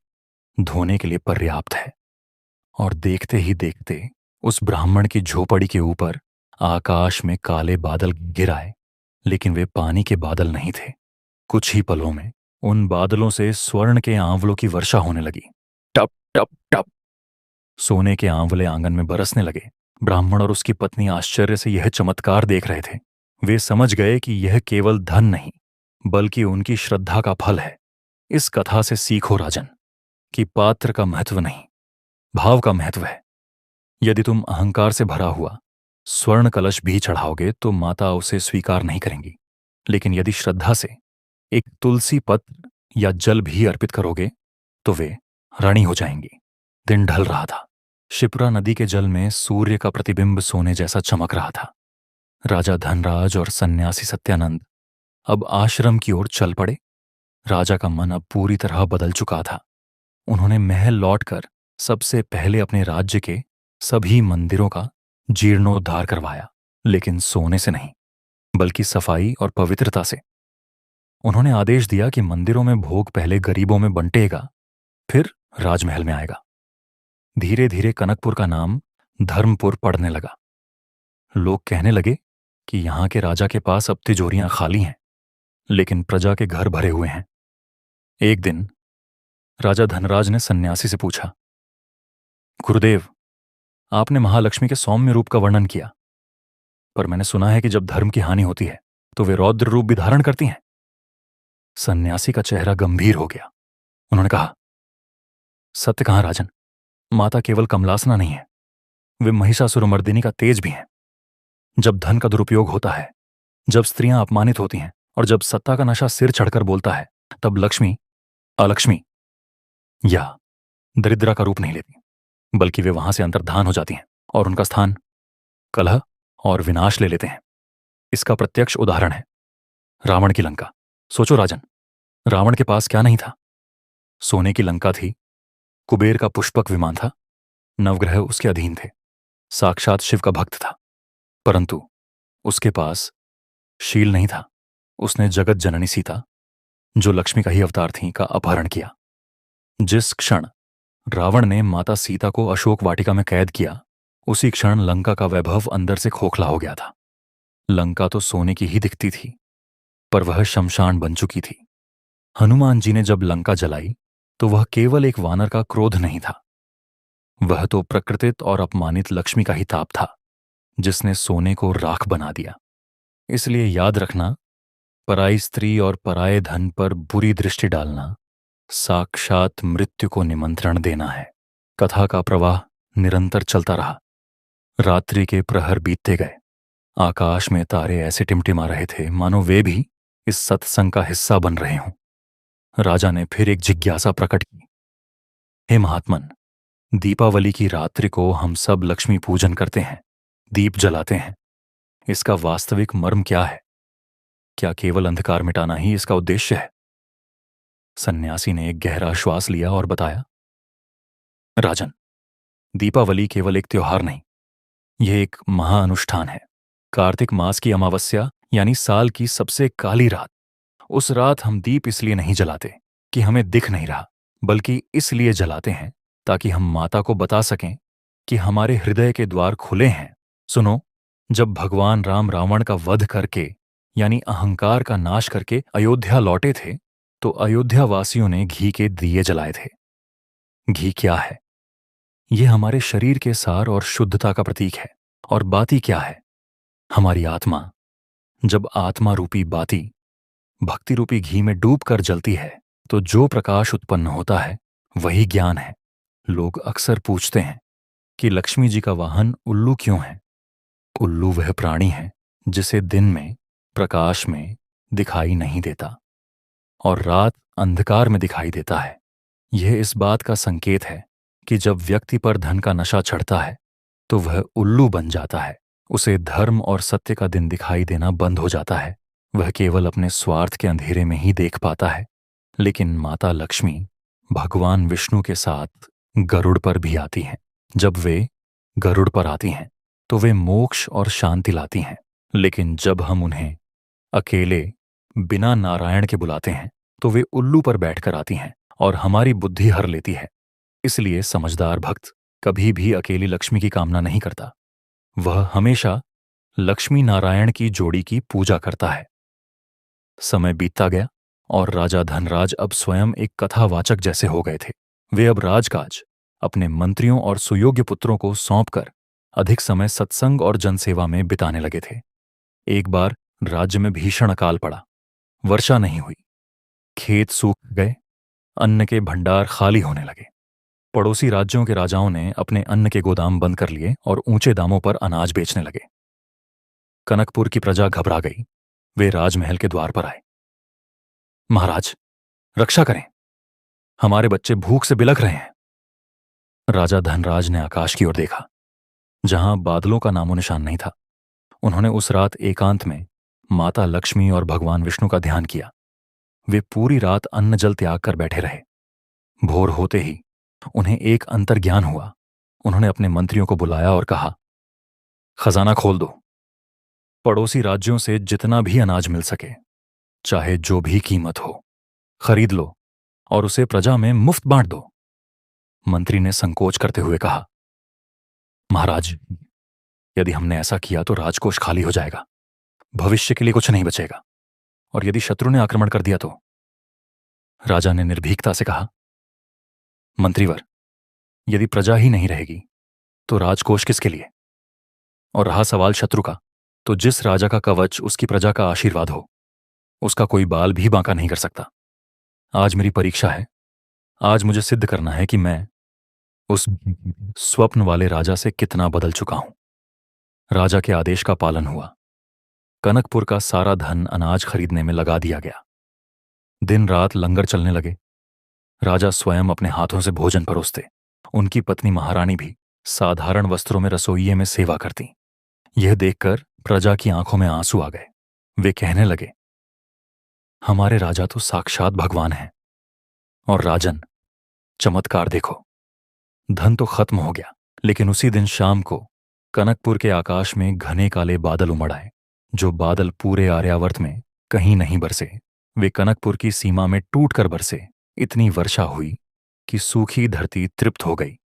धोने के लिए पर्याप्त है। और देखते ही देखते उस ब्राह्मण की झोपड़ी के ऊपर आकाश में काले बादल गिर आए, लेकिन वे पानी के बादल नहीं थे। कुछ ही पलों में उन बादलों से स्वर्ण के आंवलों की वर्षा होने लगी। टप टप टप सोने के आंवले आंगन में बरसने लगे। ब्राह्मण और उसकी पत्नी आश्चर्य से यह चमत्कार देख रहे थे। वे समझ गए कि यह केवल धन नहीं, बल्कि उनकी श्रद्धा का फल है। इस कथा से सीखो राजन, कि पात्र का महत्व नहीं, भाव का महत्व है। यदि तुम अहंकार से भरा हुआ स्वर्ण कलश भी चढ़ाओगे तो माता उसे स्वीकार नहीं करेंगी। लेकिन यदि श्रद्धा से एक तुलसी पत्र या जल भी अर्पित करोगे तो वे रानी हो जाएंगी। दिन ढल रहा था। शिप्रा नदी के जल में सूर्य का प्रतिबिंब सोने जैसा चमक रहा था। राजा धनराज और सन्यासी सत्यानंद अब आश्रम की ओर चल पड़े। राजा का मन अब पूरी तरह बदल चुका था। उन्होंने महल लौटकर सबसे पहले अपने राज्य के सभी मंदिरों का जीर्णोद्धार करवाया, लेकिन सोने से नहीं, बल्कि सफाई और पवित्रता से। उन्होंने आदेश दिया कि मंदिरों में भोग पहले गरीबों में बंटेगा, फिर राजमहल में आएगा। धीरे धीरे कनकपुर का नाम धर्मपुर पड़ने लगा। लोग कहने लगे कि यहां के राजा के पास अब तिजोरियां खाली हैं, लेकिन प्रजा के घर भरे हुए हैं। एक दिन राजा धनराज ने सन्यासी से पूछा, गुरुदेव, आपने महालक्ष्मी के सौम्य रूप का वर्णन किया, पर मैंने सुना है कि जब धर्म की हानि होती है तो वे रौद्र रूप भी धारण करती हैं। सन्यासी का चेहरा गंभीर हो गया। उन्होंने कहा, सत्य कहां राजन, माता केवल कमलासना नहीं है, वे महिषासुरमर्दिनी का तेज भी हैं। जब धन का दुरुपयोग होता है, जब स्त्रियां अपमानित होती हैं और जब सत्ता का नशा सिर चढ़कर बोलता है, तब लक्ष्मी अलक्ष्मी या दरिद्रा का रूप नहीं लेती, बल्कि वे वहां से अंतर्धान हो जाती हैं और उनका स्थान कलह और विनाश ले लेते हैं। इसका प्रत्यक्ष उदाहरण है रावण की लंका। सोचो राजन, रावण के पास क्या नहीं था? सोने की लंका थी, कुबेर का पुष्पक विमान था, नवग्रह उसके अधीन थे, साक्षात शिव का भक्त था। परंतु उसके पास शील नहीं था। उसने जगत जननी सीता, जो लक्ष्मी का ही अवतार थी, का अपहरण किया। जिस क्षण रावण ने माता सीता को अशोक वाटिका में कैद किया, उसी क्षण लंका का वैभव अंदर से खोखला हो गया था। लंका तो सोने की ही दिखती थी, पर वह शमशान बन चुकी थी। हनुमान जी ने जब लंका जलाई तो वह केवल एक वानर का क्रोध नहीं था, वह तो प्रकृतित और अपमानित लक्ष्मी का ही ताप था, जिसने सोने को राख बना दिया। इसलिए याद रखना, पराई स्त्री और पराये धन पर बुरी दृष्टि डालना साक्षात मृत्यु को निमंत्रण देना है। कथा का प्रवाह निरंतर चलता रहा। रात्रि के प्रहर बीतते गए। आकाश में तारे ऐसे टिमटिमा रहे थे मानो वे भी इस सत्संग का हिस्सा बन रहे हों। राजा ने फिर एक जिज्ञासा प्रकट की। हे महात्मन, दीपावली की रात्रि को हम सब लक्ष्मी पूजन करते हैं, दीप जलाते हैं। इसका वास्तविक मर्म क्या है? क्या केवल अंधकार मिटाना ही इसका उद्देश्य है? सन्यासी ने एक गहरा श्वास लिया और बताया, राजन, दीपावली केवल एक त्योहार नहीं, यह एक महाअनुष्ठान है। कार्तिक मास की अमावस्या यानी साल की सबसे काली रात, उस रात हम दीप इसलिए नहीं जलाते कि हमें दिख नहीं रहा, बल्कि इसलिए जलाते हैं ताकि हम माता को बता सकें कि हमारे हृदय के द्वार खुले हैं। सुनो, जब भगवान राम रावण का वध करके यानी अहंकार का नाश करके अयोध्या लौटे थे तो अयोध्या वासियों ने घी के दिए जलाए थे। घी क्या है? यह हमारे शरीर के सार और शुद्धता का प्रतीक है। और बाती क्या है? हमारी आत्मा। जब आत्मा रूपी बाती भक्ति रूपी घी में डूब कर जलती है तो जो प्रकाश उत्पन्न होता है वही ज्ञान है। लोग अक्सर पूछते हैं कि लक्ष्मी जी का वाहन उल्लू क्यों है? उल्लू वह प्राणी है जिसे दिन में प्रकाश में दिखाई नहीं देता और रात अंधकार में दिखाई देता है। यह इस बात का संकेत है कि जब व्यक्ति पर धन का नशा चढ़ता है तो वह उल्लू बन जाता है। उसे धर्म और सत्य का दिन दिखाई देना बंद हो जाता है। वह केवल अपने स्वार्थ के अंधेरे में ही देख पाता है। लेकिन माता लक्ष्मी भगवान विष्णु के साथ गरुड़ पर भी आती हैं। जब वे गरुड़ पर आती हैं तो वे मोक्ष और शांति लाती हैं। लेकिन जब हम उन्हें अकेले बिना नारायण के बुलाते हैं तो वे उल्लू पर बैठकर आती हैं और हमारी बुद्धि हर लेती है। इसलिए समझदार भक्त कभी भी अकेली लक्ष्मी की कामना नहीं करता। वह हमेशा लक्ष्मी नारायण की जोड़ी की पूजा करता है। समय बीतता गया और राजा धनराज अब स्वयं एक कथावाचक जैसे हो गए थे। वे अब राजकाज अपने मंत्रियों और सुयोग्य पुत्रों को सौंपकर अधिक समय सत्संग और जनसेवा में बिताने लगे थे। एक बार राज्य में भीषण अकाल पड़ा। वर्षा नहीं हुई, खेत सूख गए, अन्न के भंडार खाली होने लगे। पड़ोसी राज्यों के राजाओं ने अपने अन्न के गोदाम बंद कर लिए और ऊंचे दामों पर अनाज बेचने लगे। कनकपुर की प्रजा घबरा गई। वे राजमहल के द्वार पर आए। महाराज, रक्षा करें, हमारे बच्चे भूख से बिलख रहे हैं। राजा धनराज ने आकाश की ओर देखा, जहां बादलों का नामो निशान नहीं था। उन्होंने उस रात एकांत में माता लक्ष्मी और भगवान विष्णु का ध्यान किया। वे पूरी रात अन्न जल त्याग कर बैठे रहे। भोर होते ही उन्हें एक अंतर्ज्ञान हुआ। उन्होंने अपने मंत्रियों को बुलाया और कहा, खजाना खोल दो। पड़ोसी राज्यों से जितना भी अनाज मिल सके, चाहे जो भी कीमत हो, खरीद लो और उसे प्रजा में मुफ्त बांट दो। मंत्री ने संकोच करते हुए कहा, महाराज, यदि हमने ऐसा किया तो राजकोष खाली हो जाएगा, भविष्य के लिए कुछ नहीं बचेगा, और यदि शत्रु ने आक्रमण कर दिया तो? राजा ने निर्भीकता से कहा, मंत्रीवर, यदि प्रजा ही नहीं रहेगी तो राजकोष किसके लिए? और रहा सवाल शत्रु का, तो जिस राजा का कवच उसकी प्रजा का आशीर्वाद हो, उसका कोई बाल भी बांका नहीं कर सकता। आज मेरी परीक्षा है। आज मुझे सिद्ध करना है कि मैं उस स्वप्न वाले राजा से कितना बदल चुका हूं। राजा के आदेश का पालन हुआ। कनकपुर का सारा धन अनाज खरीदने में लगा दिया गया। दिन रात लंगर चलने लगे। राजा स्वयं अपने हाथों से भोजन परोसते। उनकी पत्नी महारानी भी साधारण वस्त्रों में रसोइये में सेवा करती। यह देखकर प्रजा की आंखों में आंसू आ गए। वे कहने लगे, हमारे राजा तो साक्षात भगवान हैं। और राजन, चमत्कार देखो, धन तो खत्म हो गया, लेकिन उसी दिन शाम को कनकपुर के आकाश में घने काले बादल उमड़ आए। जो बादल पूरे आर्यावर्त में कहीं नहीं बरसे, वे कनकपुर की सीमा में टूट कर बरसे। इतनी वर्षा हुई कि सूखी धरती तृप्त हो गई।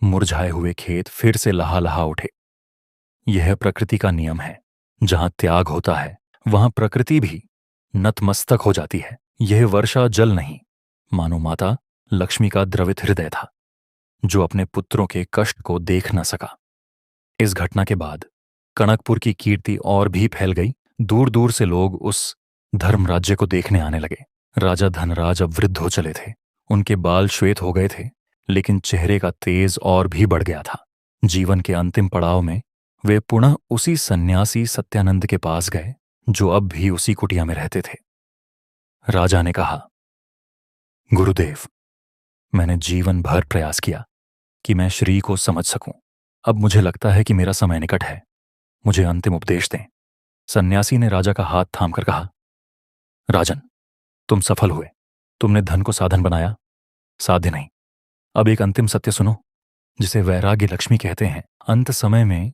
मुरझाए हुए खेत फिर से लहा उठे। यह प्रकृति का नियम है। जहां त्याग होता है वहां प्रकृति भी नतमस्तक हो जाती है। यह वर्षा जल नहीं, मानो माता लक्ष्मी का द्रवित हृदय था, जो अपने पुत्रों के कष्ट को देख न सका। इस घटना के बाद कनकपुर की कीर्ति और भी फैल गई। दूर दूर से लोग उस धर्मराज्य को देखने आने लगे। राजा धनराज अब वृद्ध हो चले थे। उनके बाल श्वेत हो गए थे, लेकिन चेहरे का तेज और भी बढ़ गया था। जीवन के अंतिम पड़ाव में वे पुनः उसी सन्यासी सत्यानंद के पास गए, जो अब भी उसी कुटिया में रहते थे। राजा ने कहा, गुरुदेव, मैंने जीवन भर प्रयास किया कि मैं श्री को समझ सकूं। अब मुझे लगता है कि मेरा समय निकट है। मुझे अंतिम उपदेश दें। सन्यासी ने राजा का हाथ थामकर कहा, राजन, तुम सफल हुए। तुमने धन को साधन बनाया, साध्य नहीं। अब एक अंतिम सत्य सुनो, जिसे वैराग्य लक्ष्मी कहते हैं। अंत समय में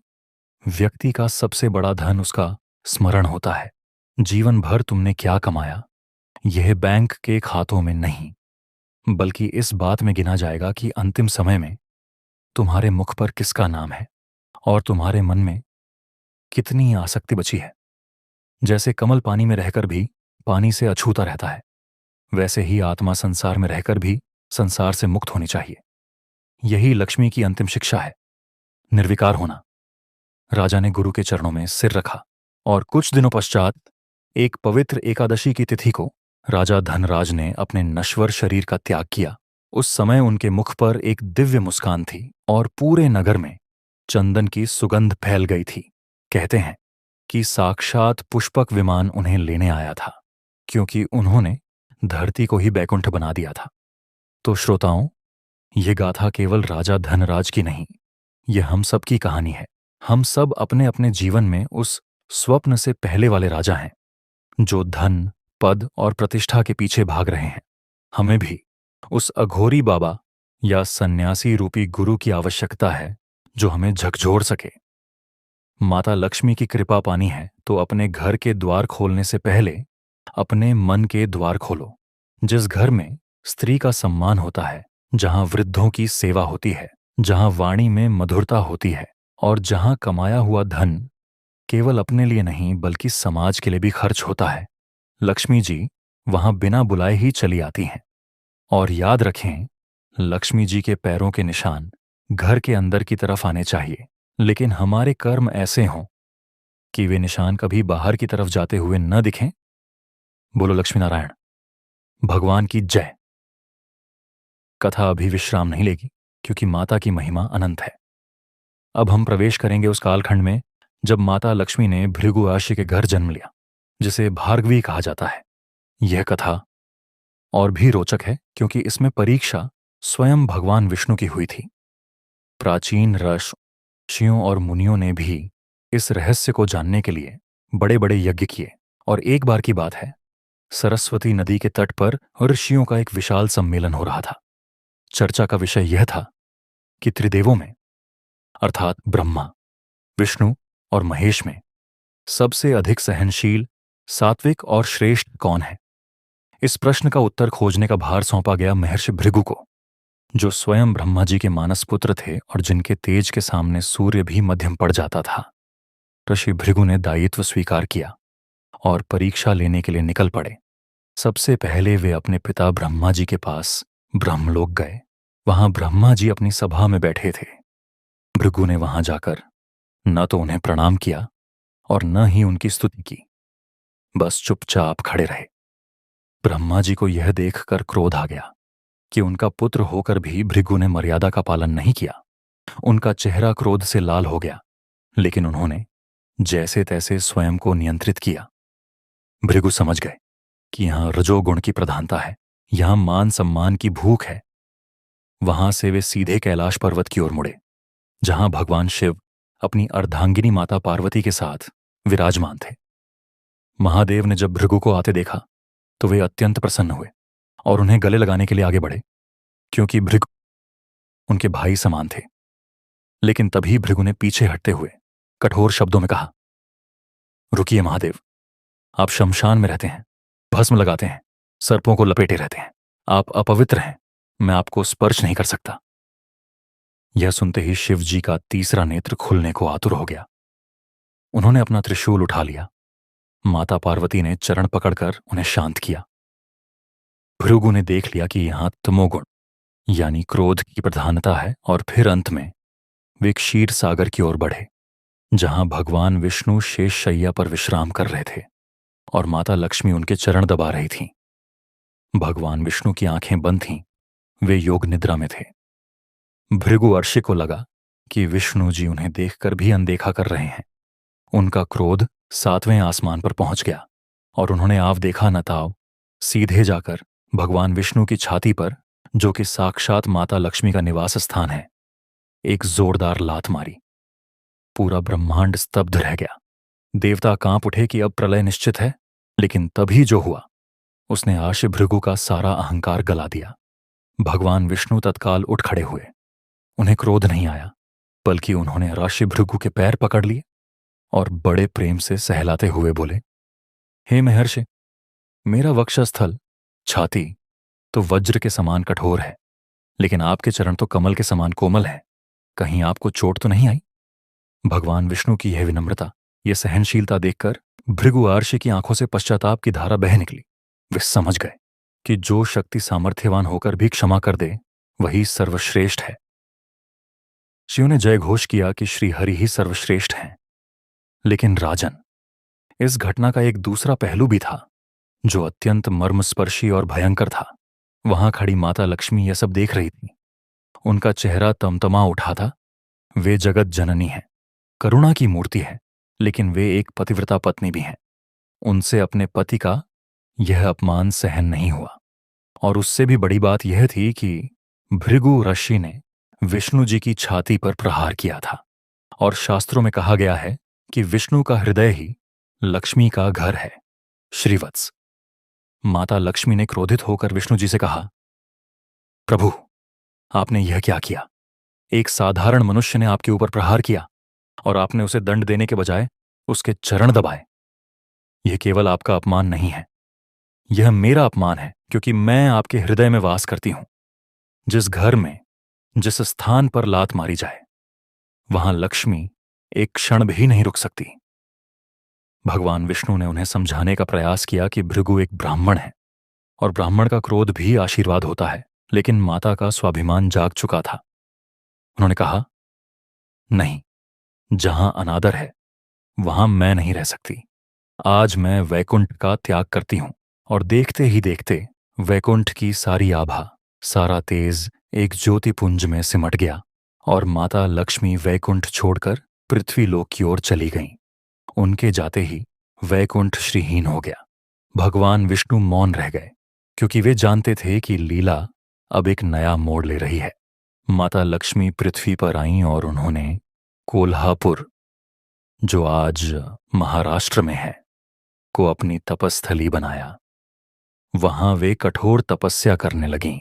व्यक्ति का सबसे बड़ा धन उसका स्मरण होता है। जीवन भर तुमने क्या कमाया, यह बैंक के खातों में नहीं, बल्कि इस बात में गिना जाएगा कि अंतिम समय में तुम्हारे मुख पर किसका नाम है और तुम्हारे मन में कितनी आसक्ति बची है। जैसे कमल पानी में रहकर भी पानी से अछूता रहता है, वैसे ही आत्मा संसार में रहकर भी संसार से मुक्त होनी चाहिए। यही लक्ष्मी की अंतिम शिक्षा है, निर्विकार होना। राजा ने गुरु के चरणों में सिर रखा और कुछ दिनों पश्चात एक पवित्र एकादशी की तिथि को राजा धनराज ने अपने नश्वर शरीर का त्याग किया। उस समय उनके मुख पर एक दिव्य मुस्कान थी और पूरे नगर में चंदन की सुगंध फैल गई थी। कहते हैं कि साक्षात पुष्पक विमान उन्हें लेने आया था, क्योंकि उन्होंने धरती को ही बैकुंठ बना दिया था। तो श्रोताओं, ये गाथा केवल राजा धनराज की नहीं, यह हम सब की कहानी है। हम सब अपने अपने जीवन में उस स्वप्न से पहले वाले राजा हैं, जो धन, पद और प्रतिष्ठा के पीछे भाग रहे हैं। हमें भी उस अघोरी बाबा या सन्यासी रूपी गुरु की आवश्यकता है, जो हमें झकझोर सके। माता लक्ष्मी की कृपा पानी है तो अपने घर के द्वार खोलने से पहले अपने मन के द्वार खोलो। जिस घर में स्त्री का सम्मान होता है, जहां वृद्धों की सेवा होती है, जहां वाणी में मधुरता होती है और जहां कमाया हुआ धन केवल अपने लिए नहीं बल्कि समाज के लिए भी खर्च होता है, लक्ष्मी जी वहां बिना बुलाए ही चली आती हैं। और याद रखें, लक्ष्मी जी के पैरों के निशान घर के अंदर की तरफ आने चाहिए, लेकिन हमारे कर्म ऐसे हों कि वे निशान कभी बाहर की तरफ जाते हुए न दिखें। बोलो लक्ष्मी नारायण भगवान की जय। कथा अभी विश्राम नहीं लेगी, क्योंकि माता की महिमा अनंत है। अब हम प्रवेश करेंगे उस कालखंड में जब माता लक्ष्मी ने भृगु आशी के घर जन्म लिया, जिसे भार्गवी कहा जाता है। यह कथा और भी रोचक है क्योंकि इसमें परीक्षा स्वयं भगवान विष्णु की हुई थी। प्राचीन ऋषियों और मुनियों ने भी इस रहस्य को जानने के लिए बड़े बड़े यज्ञ किए। और एक बार की बात है, सरस्वती नदी के तट पर ऋषियों का एक विशाल सम्मेलन हो रहा था। चर्चा का विषय यह था कि त्रिदेवों में, अर्थात ब्रह्मा, विष्णु और महेश में सबसे अधिक सहनशील, सात्विक और श्रेष्ठ कौन है। इस प्रश्न का उत्तर खोजने का भार सौंपा गया महर्षि भृगु को, जो स्वयं ब्रह्मा जी के मानस पुत्र थे और जिनके तेज के सामने सूर्य भी मध्यम पड़ जाता था। ऋषि भृगु ने दायित्व स्वीकार किया और परीक्षा लेने के लिए निकल पड़े। सबसे पहले वे अपने पिता ब्रह्मा जी के पास ब्रह्मलोक गए। वहां ब्रह्मा जी अपनी सभा में बैठे थे। भृगु ने वहां जाकर न तो उन्हें प्रणाम किया और न ही उनकी स्तुति की, बस चुपचाप खड़े रहे। ब्रह्मा जी को यह देखकर क्रोध आ गया कि उनका पुत्र होकर भी भृगु ने मर्यादा का पालन नहीं किया। उनका चेहरा क्रोध से लाल हो गया, लेकिन उन्होंने जैसे तैसे स्वयं को नियंत्रित किया। भृगु समझ गए कि यहां रजोगुण की प्रधानता है, यहां मान सम्मान की भूख है। वहां से वे सीधे कैलाश पर्वत की ओर मुड़े, जहां भगवान शिव अपनी अर्धांगिनी माता पार्वती के साथ विराजमान थे। महादेव ने जब भृगु को आते देखा तो वे अत्यंत प्रसन्न हुए और उन्हें गले लगाने के लिए आगे बढ़े, क्योंकि भृगु उनके भाई समान थे। लेकिन तभी भृगु ने पीछे हटते हुए कठोर शब्दों में कहा, रुकिए महादेव, आप शमशान में रहते हैं, भस्म लगाते हैं, सर्पों को लपेटे रहते हैं, आप अपवित्र हैं, मैं आपको स्पर्श नहीं कर सकता। यह सुनते ही शिव जी का तीसरा नेत्र खुलने को आतुर हो गया। उन्होंने अपना त्रिशूल उठा लिया। माता पार्वती ने चरण पकड़कर उन्हें शांत किया। भृगु ने देख लिया कि यहां तमोगुण यानी क्रोध की प्रधानता है और फिर अंत में वे क्षीर सागर की ओर बढ़े, जहां भगवान विष्णु शेष शैया पर विश्राम कर रहे थे और माता लक्ष्मी उनके चरण दबा रही थीं। भगवान विष्णु की आंखें बंद थीं, वे योग निद्रा में थे। भृगु अर्षि को लगा कि विष्णु जी उन्हें देखकर भी अनदेखा कर रहे हैं। उनका क्रोध 7वें आसमान पर पहुंच गया और उन्होंने आव देखा न ताव सीधे जाकर भगवान विष्णु की छाती पर, जो कि साक्षात माता लक्ष्मी का निवास स्थान है, एक जोरदार लात मारी। पूरा ब्रह्मांड स्तब्ध रह गया। देवता कांप उठे कि अब प्रलय निश्चित है, लेकिन तभी जो हुआ उसने आशी भृगु का सारा अहंकार गला दिया। भगवान विष्णु तत्काल उठ खड़े हुए। उन्हें क्रोध नहीं आया, बल्कि उन्होंने राशि भृगु के पैर पकड़ लिए और बड़े प्रेम से सहलाते हुए बोले, हे महर्षि, मेरा वक्षस्थल, छाती तो वज्र के समान कठोर है, लेकिन आपके चरण तो कमल के समान कोमल है। कहीं आपको चोट तो नहीं आई? भगवान विष्णु की यह विनम्रता, यह सहनशीलता देखकर भृगु आर्षि की आंखों से पश्चाताप की धारा बह निकली। वे समझ गए कि जो शक्ति सामर्थ्यवान होकर भी क्षमा कर दे, वही सर्वश्रेष्ठ है। शिव ने जय घोष किया कि श्री हरि ही सर्वश्रेष्ठ हैं। लेकिन राजन, इस घटना का एक दूसरा पहलू भी था, जो अत्यंत मर्मस्पर्शी और भयंकर था। वहां खड़ी माता लक्ष्मी यह सब देख रही थी। उनका चेहरा तमतमा उठा था। वे जगत जननी हैं, करुणा की मूर्ति है, लेकिन वे एक पतिव्रता पत्नी भी हैं। उनसे अपने पति का यह अपमान सहन नहीं हुआ। और उससे भी बड़ी बात यह थी कि भृगु ऋषि ने विष्णु जी की छाती पर प्रहार किया था, और शास्त्रों में कहा गया है कि विष्णु का हृदय ही लक्ष्मी का घर है। श्रीवत्स, माता लक्ष्मी ने क्रोधित होकर विष्णु जी से कहा, प्रभु, आपने यह क्या किया? एक साधारण मनुष्य ने आपके ऊपर प्रहार किया और आपने उसे दंड देने के बजाय उसके चरण दबाए। यह केवल आपका अपमान नहीं है, यह मेरा अपमान है, क्योंकि मैं आपके हृदय में वास करती हूं। जिस घर में, जिस स्थान पर लात मारी जाए, वहां लक्ष्मी एक क्षण भी नहीं रुक सकती। भगवान विष्णु ने उन्हें समझाने का प्रयास किया कि भृगु एक ब्राह्मण है और ब्राह्मण का क्रोध भी आशीर्वाद होता है, लेकिन माता का स्वाभिमान जाग चुका था। उन्होंने कहा, नहीं, जहां अनादर है वहां मैं नहीं रह सकती। आज मैं वैकुंठ का त्याग करती हूं। और देखते ही देखते वैकुंठ की सारी आभा, सारा तेज एक ज्योतिपुंज में सिमट गया और माता लक्ष्मी वैकुंठ छोड़कर पृथ्वी लोक की ओर चली गईं। उनके जाते ही वैकुंठ श्रीहीन हो गया। भगवान विष्णु मौन रह गए, क्योंकि वे जानते थे कि लीला अब एक नया मोड़ ले रही है। माता लक्ष्मी पृथ्वी पर आईं और उन्होंने कोल्हापुर, जो आज महाराष्ट्र में है, को अपनी तपस्थली बनाया। वहां वे कठोर तपस्या करने लगीं।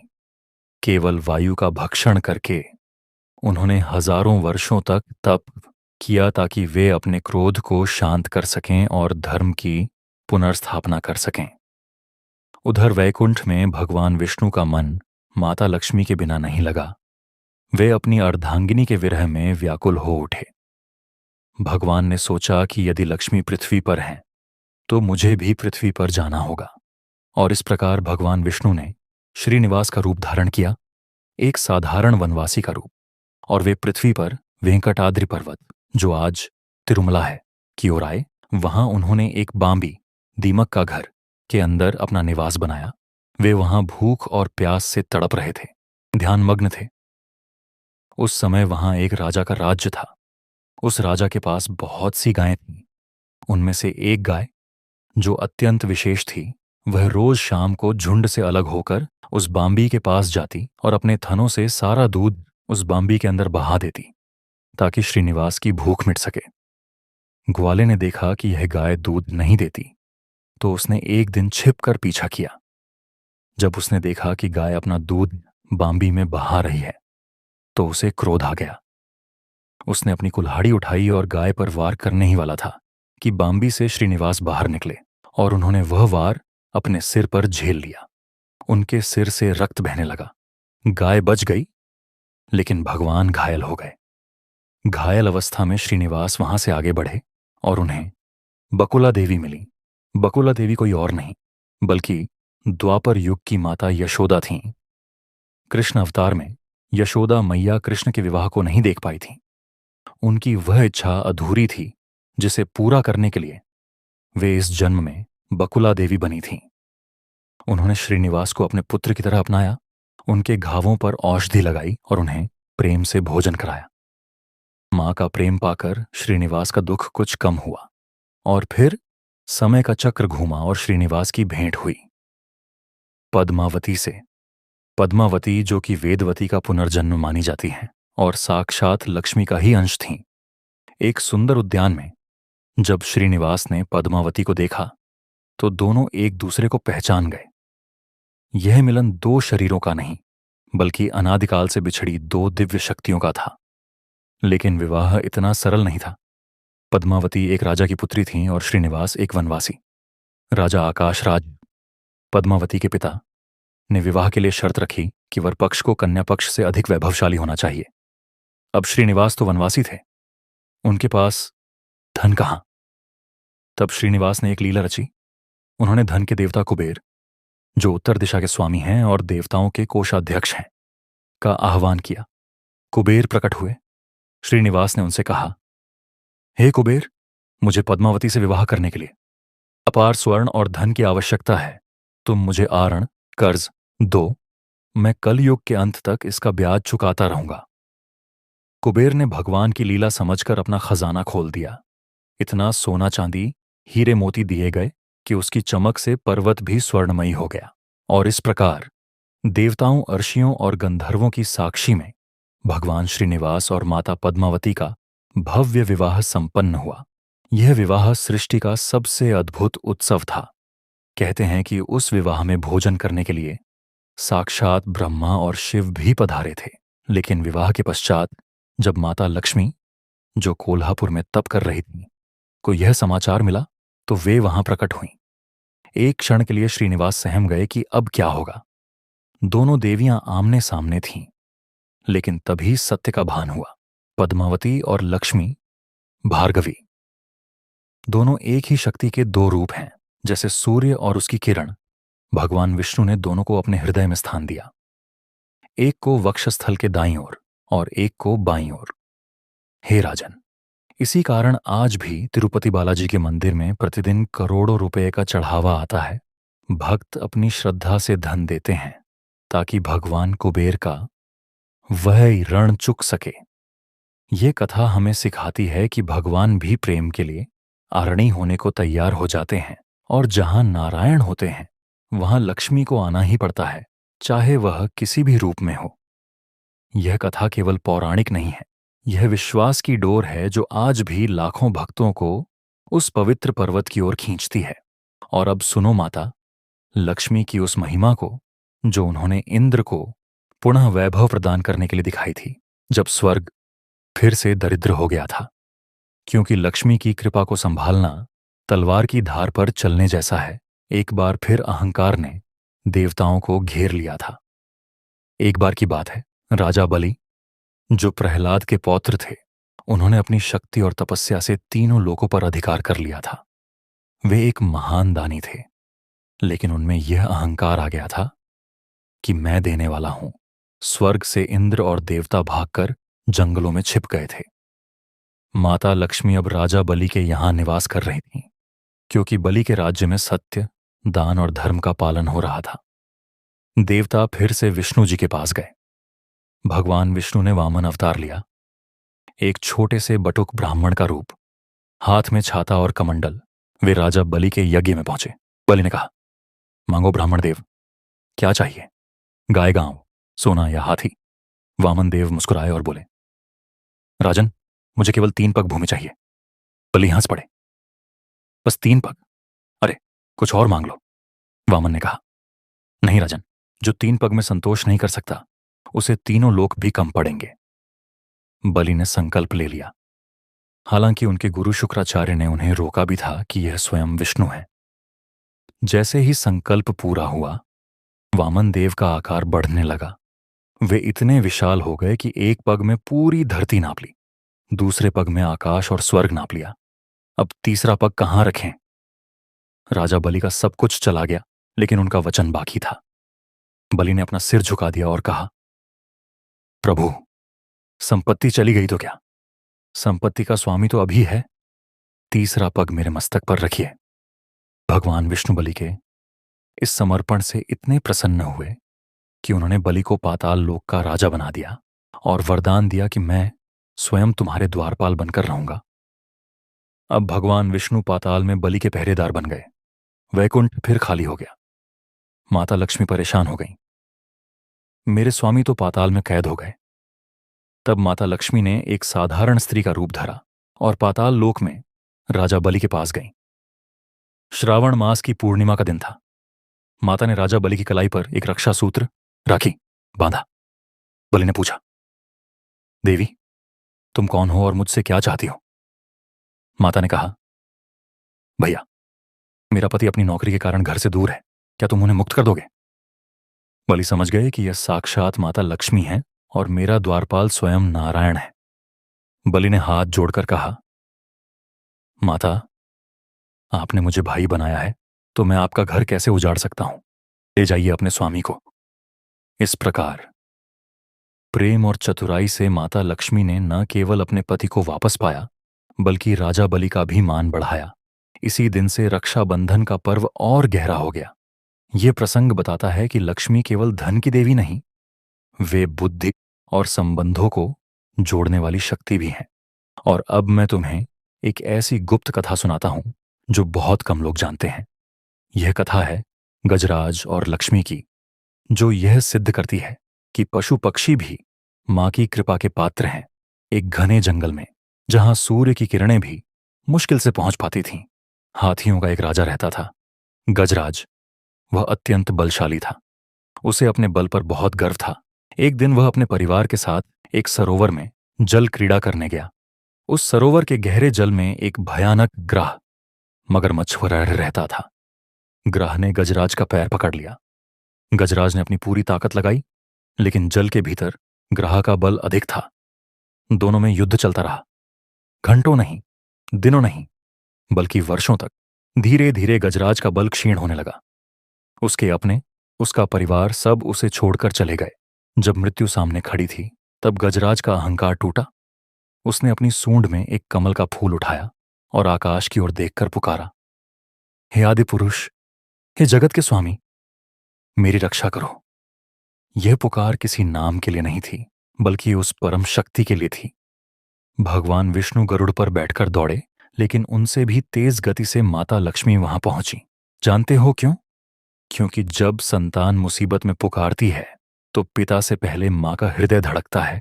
केवल वायु का भक्षण करके उन्होंने हजारों वर्षों तक तप किया, ताकि वे अपने क्रोध को शांत कर सकें और धर्म की पुनर्स्थापना कर सकें। उधर वैकुंठ में भगवान विष्णु का मन माता लक्ष्मी के बिना नहीं लगा। वे अपनी अर्धांगिनी के विरह में व्याकुल हो उठे। भगवान ने सोचा कि यदि लक्ष्मी पृथ्वी पर हैं, तो मुझे भी पृथ्वी पर जाना होगा। और इस प्रकार भगवान विष्णु ने श्रीनिवास का रूप धारण किया, एक साधारण वनवासी का रूप, और वे पृथ्वी पर वेंकटाद्रि पर्वत, जो आज तिरुमला है, की ओर आए। वहां उन्होंने एक बांबी, दीमक का घर, के अंदर अपना निवास बनाया। वे वहां भूख और प्यास से तड़प रहे थे, ध्यानमग्न थे। उस समय वहां एक राजा का राज्य था। उस राजा के पास बहुत सी गायें थीं। उनमें से एक गाय, जो अत्यंत विशेष थी, वह रोज शाम को झुंड से अलग होकर उस बांबी के पास जाती और अपने थनों से सारा दूध उस बांबी के अंदर बहा देती, ताकि श्रीनिवास की भूख मिट सके। ग्वाले ने देखा कि यह गाय दूध नहीं देती, तो उसने एक दिन छिपकर पीछा किया। जब उसने देखा कि गाय अपना दूध बांबी में बहा रही है, तो उसे क्रोध आ गया। उसने अपनी कुल्हाड़ी उठाई और गाय पर वार करने ही वाला था कि बांबी से श्रीनिवास बाहर निकले, और उन्होंने वह वार अपने सिर पर झेल लिया। उनके सिर से रक्त बहने लगा। गाय बच गई, लेकिन भगवान घायल हो गए। घायल अवस्था में श्रीनिवास वहां से आगे बढ़े और उन्हें बकुला देवी मिली। बकुला देवी कोई और नहीं, बल्कि द्वापर युग की माता यशोदा थीं। कृष्ण अवतार में यशोदा मैया कृष्ण के विवाह को नहीं देख पाई थीं। उनकी वह इच्छा अधूरी थी जिसे पूरा करने के लिए वे इस जन्म में बकुला देवी बनी थीं। उन्होंने श्रीनिवास को अपने पुत्र की तरह अपनाया, उनके घावों पर औषधि लगाई और उन्हें प्रेम से भोजन कराया। मां का प्रेम पाकर श्रीनिवास का दुख कुछ कम हुआ और फिर समय का चक्र घूमा और श्रीनिवास की भेंट हुई पद्मावती से। पद्मावती, जो कि वेदवती का पुनर्जन्म मानी जाती हैं और साक्षात लक्ष्मी का ही अंश थीं। एक सुंदर उद्यान में जब श्रीनिवास ने पद्मावती को देखा तो दोनों एक दूसरे को पहचान गए। यह मिलन दो शरीरों का नहीं बल्कि अनादिकाल से बिछड़ी दो दिव्य शक्तियों का था। लेकिन विवाह इतना सरल नहीं था। पद्मावती एक राजा की पुत्री थीं और श्रीनिवास एक वनवासी। राजा आकाशराज, पद्मावती के पिता, ने विवाह के लिए शर्त रखी कि वर पक्ष को कन्या पक्ष से अधिक वैभवशाली होना चाहिए। अब श्रीनिवास तो वनवासी थे, उनके पास धन कहां? तब श्रीनिवास ने एक लीला रची। उन्होंने धन के देवता कुबेर, जो उत्तर दिशा के स्वामी हैं और देवताओं के कोषाध्यक्ष हैं, का आह्वान किया। कुबेर प्रकट हुए। श्रीनिवास ने उनसे कहा, हे कुबेर, मुझे पद्मावती से विवाह करने के लिए अपार स्वर्ण और धन की आवश्यकता है। तुम मुझे आरण, कर्ज दो, मैं कलयुग के अंत तक इसका ब्याज चुकाता रहूंगा। कुबेर ने भगवान की लीला समझकर अपना खजाना खोल दिया। इतना सोना चांदी, हीरे मोती दिए गए कि उसकी चमक से पर्वत भी स्वर्णमयी हो गया। और इस प्रकार देवताओं, अर्षियों और गंधर्वों की साक्षी में भगवान श्रीनिवास और माता पद्मावती का भव्य विवाह संपन्न हुआ। यह विवाह सृष्टि का सबसे अद्भुत उत्सव था। कहते हैं कि उस विवाह में भोजन करने के लिए साक्षात ब्रह्मा और शिव भी पधारे थे। लेकिन विवाह के पश्चात जब माता लक्ष्मी, जो कोल्हापुर में तप कर रही थी, को यह समाचार मिला तो वे वहां प्रकट हुईं। एक क्षण के लिए श्रीनिवास सहम गए कि अब क्या होगा। दोनों देवियां आमने सामने थीं, लेकिन तभी सत्य का भान हुआ। पद्मावती और लक्ष्मी, भार्गवी, दोनों एक ही शक्ति के दो रूप हैं। जैसे सूर्य और उसकी किरण, भगवान विष्णु ने दोनों को अपने हृदय में स्थान दिया, एक को वक्षस्थल के दाईं ओर और एक को बाईं ओर। हे राजन, इसी कारण आज भी तिरुपति बालाजी के मंदिर में प्रतिदिन करोड़ों रुपए का चढ़ावा आता है। भक्त अपनी श्रद्धा से धन देते हैं ताकि भगवान कुबेर का वह ऋण चुक सके। ये कथा हमें सिखाती है कि भगवान भी प्रेम के लिए आरणी होने को तैयार हो जाते हैं और जहां नारायण होते हैं वहां लक्ष्मी को आना ही पड़ता है, चाहे वह किसी भी रूप में हो। यह कथा केवल पौराणिक नहीं है, यह विश्वास की डोर है जो आज भी लाखों भक्तों को उस पवित्र पर्वत की ओर खींचती है। और अब सुनो माता लक्ष्मी की उस महिमा को जो उन्होंने इंद्र को पुनः वैभव प्रदान करने के लिए दिखाई थी जब स्वर्ग फिर से दरिद्र हो गया था। क्योंकि लक्ष्मी की कृपा को संभालना तलवार की धार पर चलने जैसा है। एक बार फिर अहंकार ने देवताओं को घेर लिया था। एक बार की बात है, राजा बलि, जो प्रहलाद के पौत्र थे, उन्होंने अपनी शक्ति और तपस्या से तीनों लोकों पर अधिकार कर लिया था। वे एक महान दानी थे, लेकिन उनमें यह अहंकार आ गया था कि मैं देने वाला हूं। स्वर्ग से इंद्र और देवता भागकर जंगलों में छिप गए थे। माता लक्ष्मी अब राजा बलि के यहां निवास कर रही थीं, क्योंकि बलि के राज्य में सत्य, दान और धर्म का पालन हो रहा था। देवता फिर से विष्णु जी के पास गए। भगवान विष्णु ने वामन अवतार लिया, एक छोटे से बटुक ब्राह्मण का रूप, हाथ में छाता और कमंडल। वे राजा बलि के यज्ञ में पहुंचे। बलि ने कहा, मांगो ब्राह्मण देव, क्या चाहिए? गाय, गांव, सोना या हाथी? वामन देव मुस्कुराए और बोले, राजन, मुझे केवल 3 पग भूमि चाहिए। बलि हंस पड़े, बस 3 पग? अरे कुछ और मांग लो। वामन ने कहा, नहीं राजन, जो 3 पग में संतोष नहीं कर सकता उसे तीनों लोक भी कम पड़ेंगे। बलि ने संकल्प ले लिया। हालांकि उनके गुरु शुक्राचार्य ने उन्हें रोका भी था कि यह स्वयं विष्णु है। जैसे ही संकल्प पूरा हुआ, वामन देव का आकार बढ़ने लगा। वे इतने विशाल हो गए कि एक पग में पूरी धरती नाप ली, दूसरे पग में आकाश और स्वर्ग नाप लिया। अब तीसरा पग कहां रखें? राजा बलि का सब कुछ चला गया, लेकिन उनका वचन बाकी था। बलि ने अपना सिर झुका दिया और कहा, प्रभु, संपत्ति चली गई तो क्या, संपत्ति का स्वामी तो अभी है, तीसरा पग मेरे मस्तक पर रखिए। भगवान विष्णु बलि के इस समर्पण से इतने प्रसन्न हुए कि उन्होंने बलि को पाताल लोक का राजा बना दिया और वरदान दिया कि मैं स्वयं तुम्हारे द्वारपाल बनकर रहूंगा। अब भगवान विष्णु पाताल में बलि के पहरेदार बन गए। वैकुंठ फिर खाली हो गया। माता लक्ष्मी परेशान हो गईं। मेरे स्वामी तो पाताल में कैद हो गए। तब माता लक्ष्मी ने एक साधारण स्त्री का रूप धरा और पाताल लोक में राजा बलि के पास गईं। श्रावण मास की पूर्णिमा का दिन था। माता ने राजा बलि की कलाई पर एक रक्षा सूत्र राखी, बांधा। बलि ने पूछा, देवी, तुम कौन हो और मुझसे क्या चाहती हो? माता ने कहा, भैया, मेरा पति अपनी नौकरी के कारण घर से दूर है, क्या तुम उन्हें मुक्त कर दोगे? बलि समझ गए कि यह साक्षात माता लक्ष्मी है और मेरा द्वारपाल स्वयं नारायण है। बलि ने हाथ जोड़कर कहा, माता, आपने मुझे भाई बनाया है तो मैं आपका घर कैसे उजाड़ सकता हूं? ले जाइए अपने स्वामी को। इस प्रकार प्रेम और चतुराई से माता लक्ष्मी ने न केवल अपने पति को वापस पाया बल्कि राजा बलि का भी मान बढ़ाया। इसी दिन से रक्षाबंधन का पर्व और गहरा हो गया। यह प्रसंग बताता है कि लक्ष्मी केवल धन की देवी नहीं, वे बुद्धि और संबंधों को जोड़ने वाली शक्ति भी हैं। और अब मैं तुम्हें एक ऐसी गुप्त कथा सुनाता हूं जो बहुत कम लोग जानते हैं। यह कथा है गजराज और लक्ष्मी की, जो यह सिद्ध करती है कि पशु पक्षी भी मां की कृपा के पात्र हैं। एक घने जंगल में, जहां सूर्य की किरणें भी मुश्किल से पहुंच पाती थीं, हाथियों का एक राजा रहता था, गजराज। वह अत्यंत बलशाली था। उसे अपने बल पर बहुत गर्व था। एक दिन वह अपने परिवार के साथ एक सरोवर में जल क्रीड़ा करने गया। उस सरोवर के गहरे जल में एक भयानक ग्राह मगरमच्छ रहता था। ग्राह ने गजराज का पैर पकड़ लिया। गजराज ने अपनी पूरी ताकत लगाई, लेकिन जल के भीतर ग्राह का बल अधिक था। दोनों में युद्ध चलता रहा। घंटों नहीं, दिनों नहीं, बल्कि वर्षों तक। धीरे धीरे गजराज का बल क्षीण होने लगा। उसके अपने, उसका परिवार सब उसे छोड़कर चले गए। जब मृत्यु सामने खड़ी थी, तब गजराज का अहंकार टूटा। उसने अपनी सूंड में एक कमल का फूल उठाया और आकाश की ओर देखकर पुकारा, हे आदि पुरुष, हे जगत के स्वामी, मेरी रक्षा करो। यह पुकार किसी नाम के लिए नहीं थी, बल्कि उस परम शक्ति के लिए थी। भगवान विष्णु गरुड़ पर बैठकर दौड़े, लेकिन उनसे भी तेज गति से माता लक्ष्मी वहां पहुंची। जानते हो क्यों? क्योंकि जब संतान मुसीबत में पुकारती है तो पिता से पहले मां का हृदय धड़कता है।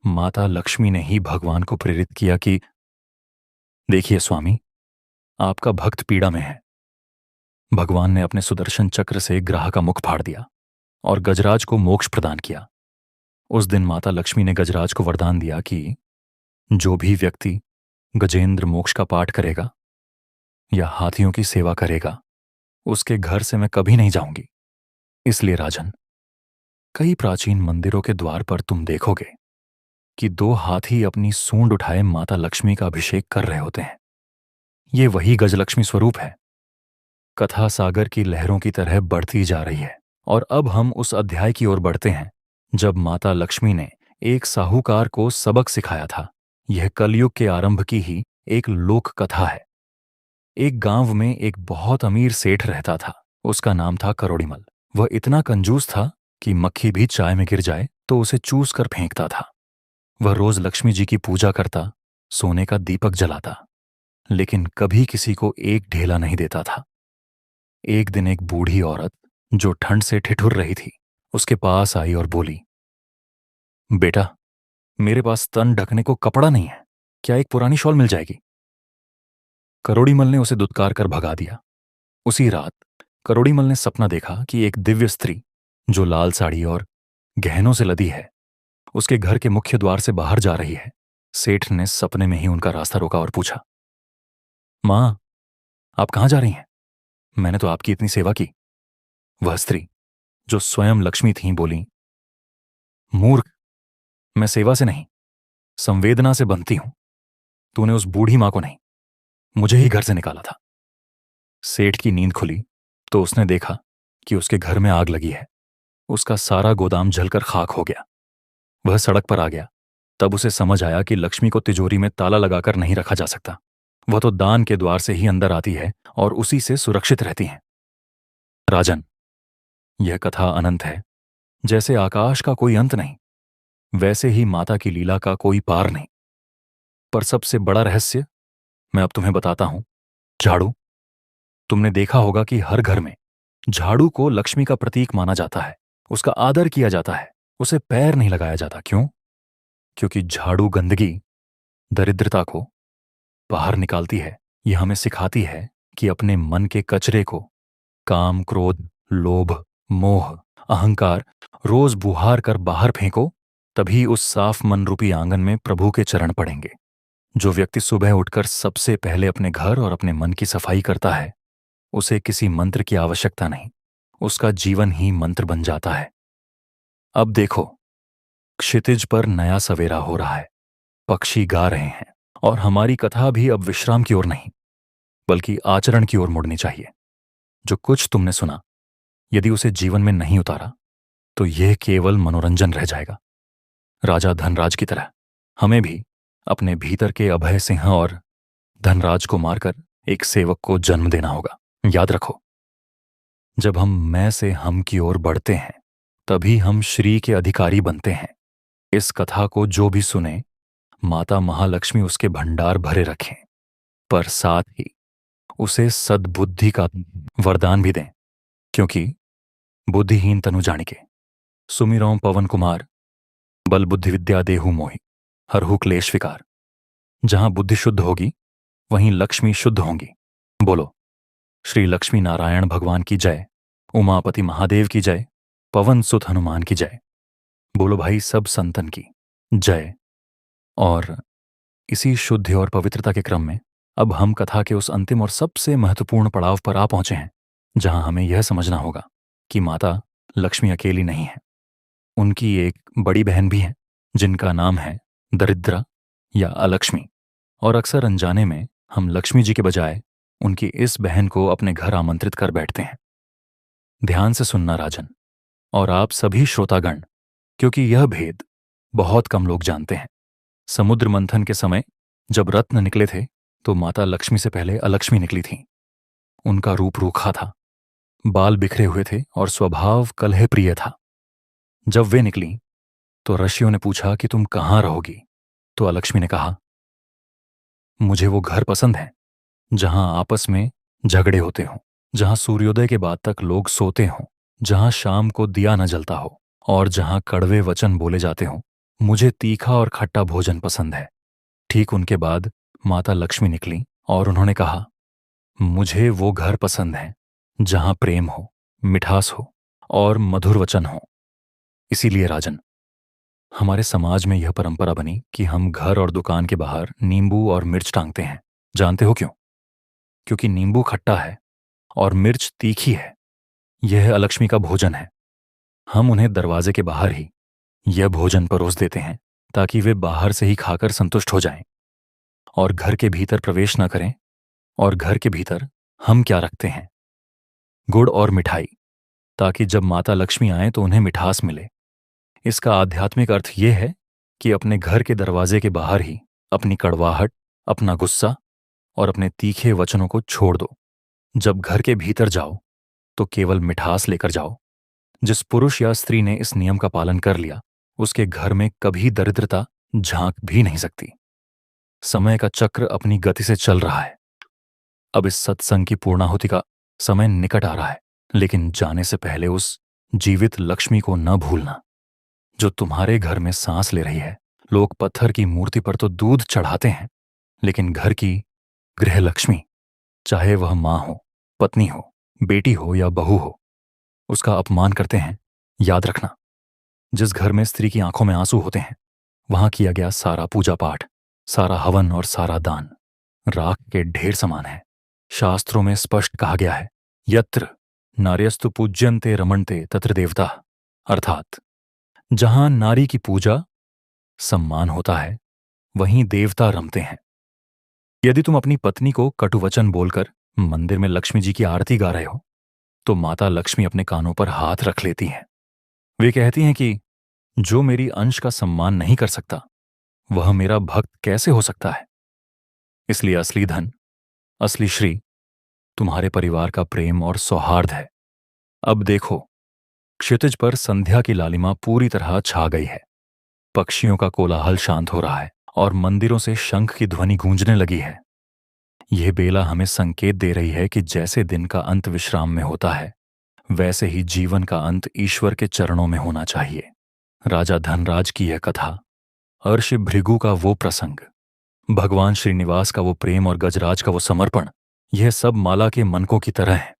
माता लक्ष्मी ने ही भगवान को प्रेरित किया कि देखिए स्वामी, आपका भक्त पीड़ा में है। भगवान ने अपने सुदर्शन चक्र से ग्राह का मुख फाड़ दिया और गजराज को मोक्ष प्रदान किया। उस दिन माता लक्ष्मी ने गजराज को वरदान दिया कि जो भी व्यक्ति गजेंद्र मोक्ष का पाठ करेगा या हाथियों की सेवा करेगा, उसके घर से मैं कभी नहीं जाऊंगी। इसलिए राजन, कई प्राचीन मंदिरों के द्वार पर तुम देखोगे कि दो हाथी अपनी सूंड उठाए माता लक्ष्मी का अभिषेक कर रहे होते हैं। ये वही गजलक्ष्मी स्वरूप है। कथा सागर की लहरों की तरह बढ़ती जा रही है और अब हम उस अध्याय की ओर बढ़ते हैं जब माता लक्ष्मी ने एक साहूकार को सबक सिखाया था। यह कलयुग के आरंभ की ही एक लोक कथा है। एक गांव में एक बहुत अमीर सेठ रहता था। उसका नाम था करोड़ीमल। वह इतना कंजूस था कि मक्खी भी चाय में गिर जाए तो उसे चूस कर फेंकता था। वह रोज लक्ष्मी जी की पूजा करता, सोने का दीपक जलाता, लेकिन कभी किसी को एक ढेला नहीं देता था। एक दिन एक बूढ़ी औरत जो ठंड से ठिठुर रही थी, उसके पास आई और बोली, बेटा, मेरे पास तन ढकने को कपड़ा नहीं है, क्या एक पुरानी शॉल मिल जाएगी? करोड़ीमल ने उसे दुत्कार कर भगा दिया। उसी रात करोड़ीमल ने सपना देखा कि एक दिव्य स्त्री जो लाल साड़ी और गहनों से लदी है, उसके घर के मुख्य द्वार से बाहर जा रही है। सेठ ने सपने में ही उनका रास्ता रोका और पूछा, मां, आप कहां जा रही हैं? मैंने तो आपकी इतनी सेवा की। वह स्त्री, जो स्वयं लक्ष्मी थीं, बोली, मूर्ख, मैं सेवा से नहीं, संवेदना से बनती हूं। तूने उस बूढ़ी मां को नहीं, मुझे ही घर से निकाला था। सेठ की नींद खुली तो उसने देखा कि उसके घर में आग लगी है। उसका सारा गोदाम जलकर खाक हो गया। वह सड़क पर आ गया तब उसे समझ आया कि लक्ष्मी को तिजोरी में ताला लगाकर नहीं रखा जा सकता। वह तो दान के द्वार से ही अंदर आती है और उसी से सुरक्षित रहती है। राजन, यह कथा अनंत है। जैसे आकाश का कोई अंत नहीं, वैसे ही माता की लीला का कोई पार नहीं। पर सबसे बड़ा रहस्य मैं अब तुम्हें बताता हूं। झाड़ू। तुमने देखा होगा कि हर घर में झाड़ू को लक्ष्मी का प्रतीक माना जाता है, उसका आदर किया जाता है, उसे पैर नहीं लगाया जाता। क्यों? क्योंकि झाड़ू गंदगी, दरिद्रता को बाहर निकालती है। यह हमें सिखाती है कि अपने मन के कचरे को, काम, क्रोध, लोभ, मोह, अहंकार, रोज बुहार कर बाहर फेंको, तभी उस साफ मन रूपी आंगन में प्रभु के चरण पड़ेंगे। जो व्यक्ति सुबह उठकर सबसे पहले अपने घर और अपने मन की सफाई करता है, उसे किसी मंत्र की आवश्यकता नहीं, उसका जीवन ही मंत्र बन जाता है। अब देखो, क्षितिज पर नया सवेरा हो रहा है, पक्षी गा रहे हैं, और हमारी कथा भी अब विश्राम की ओर नहीं, बल्कि आचरण की ओर मुड़नी चाहिए। जो कुछ तुमने सुना, यदि उसे जीवन में नहीं उतारा, तो यह केवल मनोरंजन रह जाएगा। राजा धनराज की तरह हमें भी अपने भीतर के अभय सिंह और धनराज को मारकर एक सेवक को जन्म देना होगा। याद रखो, जब हम मैं से हम की ओर बढ़ते हैं, तभी हम श्री के अधिकारी बनते हैं। इस कथा को जो भी सुने, माता महालक्ष्मी उसके भंडार भरे रखें, पर साथ ही उसे सद्बुद्धि का वरदान भी दें। क्योंकि बुद्धिहीन तनु जानिके, सुमिरौं पवन कुमार, बल बुद्धि विद्या देहु मोहि, हरहु क्लेश विकार। जहां बुद्धि शुद्ध होगी, वहीं लक्ष्मी शुद्ध होंगी। बोलो, श्री लक्ष्मी नारायण भगवान की जय, उमापति महादेव की जय, पवन सुत हनुमान की जय। बोलो भाई, सब संतन की जय। और इसी शुद्ध और पवित्रता के क्रम में अब हम कथा के उस अंतिम और सबसे महत्वपूर्ण पड़ाव पर आ पहुंचे हैं, जहां हमें यह समझना होगा कि माता लक्ष्मी अकेली नहीं है। उनकी एक बड़ी बहन भी है, जिनका नाम है दरिद्रा या अलक्ष्मी। और अक्सर अनजाने में हम लक्ष्मी जी के बजाय उनकी इस बहन को अपने घर आमंत्रित कर बैठते हैं। ध्यान से सुनना राजन, और आप सभी श्रोतागण, क्योंकि यह भेद बहुत कम लोग जानते हैं। समुद्र मंथन के समय जब रत्न निकले थे, तो माता लक्ष्मी से पहले अलक्ष्मी निकली थीं। उनका रूप रूखा था, बाल बिखरे हुए थे और स्वभाव कलह प्रिय था। जब वे निकली तो ऋषियों ने पूछा कि तुम कहाँ रहोगी? तो अलक्ष्मी ने कहा, मुझे वो घर पसंद है जहां आपस में झगड़े होते हों, जहां सूर्योदय के बाद तक लोग सोते हों, जहां शाम को दिया न जलता हो, और जहां कड़वे वचन बोले जाते हों। मुझे तीखा और खट्टा भोजन पसंद है। ठीक उनके बाद माता लक्ष्मी निकली और उन्होंने कहा, मुझे वो घर पसंद है जहां प्रेम हो, मिठास हो और मधुर वचन हो। इसीलिए राजन, हमारे समाज में यह परंपरा बनी कि हम घर और दुकान के बाहर नींबू और मिर्च टांगते हैं। जानते हो क्यों? क्योंकि नींबू खट्टा है और मिर्च तीखी है। यह अलक्ष्मी का भोजन है। हम उन्हें दरवाजे के बाहर ही यह भोजन परोस देते हैं, ताकि वे बाहर से ही खाकर संतुष्ट हो जाएं और घर के भीतर प्रवेश न करें। और घर के भीतर हम क्या रखते हैं? गुड़ और मिठाई, ताकि जब माता लक्ष्मी आए तो उन्हें मिठास मिले। इसका आध्यात्मिक अर्थ यह है कि अपने घर के दरवाजे के बाहर ही अपनी कड़वाहट, अपना गुस्सा और अपने तीखे वचनों को छोड़ दो। जब घर के भीतर जाओ तो केवल मिठास लेकर जाओ। जिस पुरुष या स्त्री ने इस नियम का पालन कर लिया, उसके घर में कभी दरिद्रता झांक भी नहीं सकती। समय का चक्र अपनी गति से चल रहा है। अब इस सत्संग की पूर्णाहुति का समय निकट आ रहा है, लेकिन जाने से पहले उस जीवित लक्ष्मी को न भूलना, जो तुम्हारे घर में सांस ले रही है। लोग पत्थर की मूर्ति पर तो दूध चढ़ाते हैं, लेकिन घर की गृह लक्ष्मी, चाहे वह मां हो, पत्नी हो, बेटी हो या बहू हो, उसका अपमान करते हैं। याद रखना, जिस घर में स्त्री की आंखों में आंसू होते हैं, वहां किया गया सारा पूजा पाठ, सारा हवन और सारा दान राख के ढेर समान है। शास्त्रों में स्पष्ट कहा गया है, यत्र नार्यस्तु पूज्यन्ते रमणते तत्र देवता। अर्थात जहां नारी की पूजा सम्मान होता है, वहीं देवता रमते हैं। यदि तुम अपनी पत्नी को कटुवचन बोलकर मंदिर में लक्ष्मी जी की आरती गा रहे हो, तो माता लक्ष्मी अपने कानों पर हाथ रख लेती हैं। वे कहती हैं कि जो मेरी अंश का सम्मान नहीं कर सकता, वह मेरा भक्त कैसे हो सकता है? इसलिए असली धन, असली श्री तुम्हारे परिवार का प्रेम और सौहार्द है। अब देखो, क्षितिज पर संध्या की लालिमा पूरी तरह छा गई है। पक्षियों का कोलाहल शांत हो रहा है और मंदिरों से शंख की ध्वनि गूंजने लगी है। यह बेला हमें संकेत दे रही है कि जैसे दिन का अंत विश्राम में होता है, वैसे ही जीवन का अंत ईश्वर के चरणों में होना चाहिए। राजा धनराज की यह कथा, अर्ष भृगु का वो प्रसंग, भगवान श्रीनिवास का वो प्रेम और गजराज का वो समर्पण, यह सब माला के मनकों की तरह है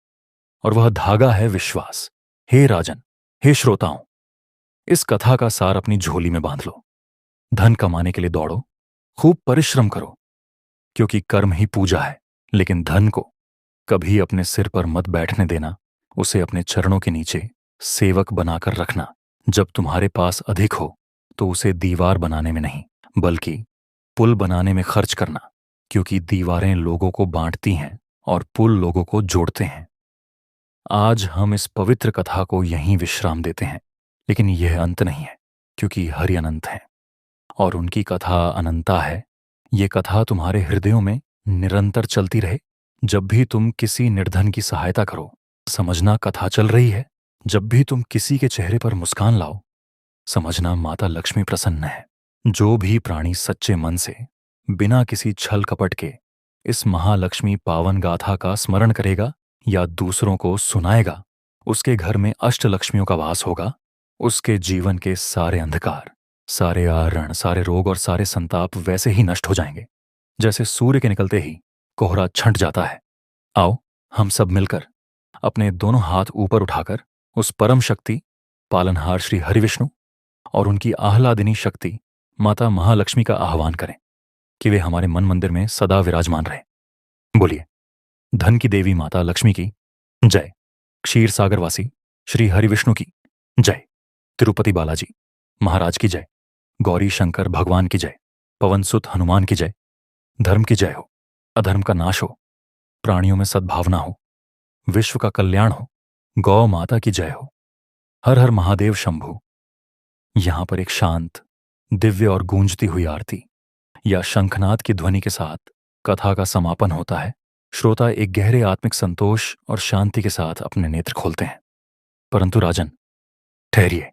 और वह धागा है विश्वास। हे राजन, हे श्रोताओं, इस कथा का सार अपनी झोली में बांध लो। धन कमाने के लिए दौड़ो, खूब परिश्रम करो, क्योंकि कर्म ही पूजा है। लेकिन धन को कभी अपने सिर पर मत बैठने देना। उसे अपने चरणों के नीचे सेवक बनाकर रखना। जब तुम्हारे पास अधिक हो तो उसे दीवार बनाने में नहीं, बल्कि पुल बनाने में खर्च करना, क्योंकि दीवारें लोगों को बांटती हैं और पुल लोगों को जोड़ते हैं। आज हम इस पवित्र कथा को यहीं विश्राम देते हैं, लेकिन यह अंत नहीं है, क्योंकि हरि अनंत है और उनकी कथा अनंता है। ये कथा तुम्हारे हृदयों में निरंतर चलती रहे। जब भी तुम किसी निर्धन की सहायता करो, समझना कथा चल रही है। जब भी तुम किसी के चेहरे पर मुस्कान लाओ, समझना माता लक्ष्मी प्रसन्न है। जो भी प्राणी सच्चे मन से, बिना किसी छल कपट के इस महालक्ष्मी पावन गाथा का स्मरण करेगा या दूसरों को सुनाएगा, उसके घर में अष्टलक्ष्मियों का वास होगा। उसके जीवन के सारे अंधकार, सारे आवरण, सारे रोग और सारे संताप वैसे ही नष्ट हो जाएंगे जैसे सूर्य के निकलते ही कोहरा छंट जाता है। आओ, हम सब मिलकर अपने दोनों हाथ ऊपर उठाकर उस परम शक्ति पालनहार श्री हरिविष्णु और उनकी आह्लादिनी शक्ति माता महालक्ष्मी का आह्वान करें कि वे हमारे मन मंदिर में सदा विराजमान रहें। बोलिए, धन की देवी माता लक्ष्मी की जय। क्षीर सागरवासी श्री हरिविष्णु की जय। तिरुपति बालाजी महाराज की जय। गौरी शंकर भगवान की जय। पवन सुत हनुमान की जय। धर्म की जय हो, अधर्म का नाश हो, प्राणियों में सद्भावना हो, विश्व का कल्याण हो, गौ माता की जय हो। हर हर महादेव शंभु। यहां पर एक शांत, दिव्य और गूंजती हुई आरती या शंखनाद की ध्वनि के साथ कथा का समापन होता है। श्रोता एक गहरे आत्मिक संतोष और शांति के साथ अपने नेत्र खोलते हैं। परंतु राजन, ठहरिए,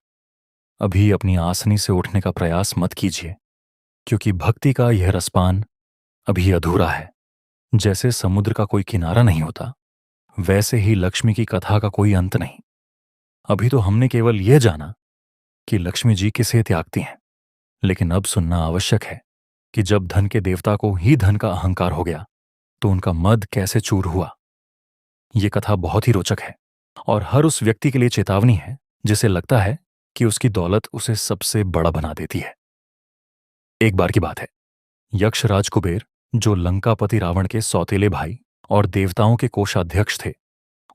अभी अपनी आसनी से उठने का प्रयास मत कीजिए, क्योंकि भक्ति का यह रसपान अभी अधूरा है। जैसे समुद्र का कोई किनारा नहीं होता, वैसे ही लक्ष्मी की कथा का कोई अंत नहीं। अभी तो हमने केवल यह जाना कि लक्ष्मी जी किसे त्यागती हैं, लेकिन अब सुनना आवश्यक है कि जब धन के देवता को ही धन का अहंकार हो गया तो उनका मद कैसे चूर हुआ। ये कथा बहुत ही रोचक है और हर उस व्यक्ति के लिए चेतावनी है जिसे लगता है कि उसकी दौलत उसे सबसे बड़ा बना देती है। एक बार की बात है, यक्षराज कुबेर, जो लंकापति रावण के सौतेले भाई और देवताओं के कोषाध्यक्ष थे,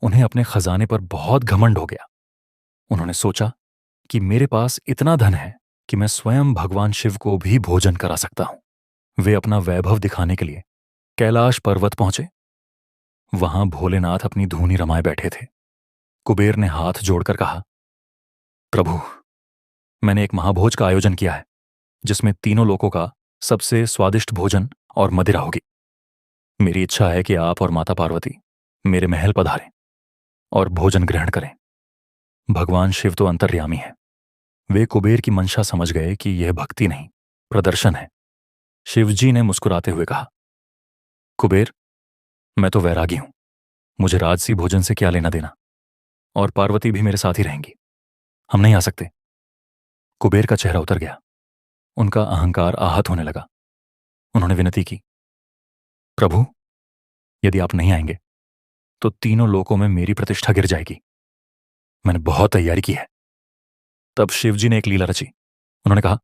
उन्हें अपने खजाने पर बहुत घमंड हो गया। उन्होंने सोचा कि मेरे पास इतना धन है कि मैं स्वयं भगवान शिव को भी भोजन करा सकता हूं। वे अपना वैभव दिखाने के लिए कैलाश पर्वत पहुंचे। वहां भोलेनाथ अपनी धूनी रमाए बैठे थे। कुबेर ने हाथ जोड़कर कहा, प्रभु, मैंने एक महाभोज का आयोजन किया है जिसमें तीनों लोकों का सबसे स्वादिष्ट भोजन और मदिरा होगी। मेरी इच्छा है कि आप और माता पार्वती मेरे महल पधारें और भोजन ग्रहण करें। भगवान शिव तो अंतर्यामी है। वे कुबेर की मंशा समझ गए कि यह भक्ति नहीं, प्रदर्शन है। शिवजी ने मुस्कुराते हुए कहा, कुबेर, मैं तो वैरागी हूं, मुझे राजसी भोजन से क्या लेना देना, और पार्वती भी मेरे साथ ही रहेंगी, हम नहीं आ सकते। कुबेर का चेहरा उतर गया, उनका अहंकार आहत होने लगा। उन्होंने विनती की, प्रभु, यदि आप नहीं आएंगे तो तीनों लोकों में मेरी प्रतिष्ठा गिर जाएगी। मैंने बहुत तैयारी की है। तब शिवजी ने एक लीला रची। उन्होंने कहा,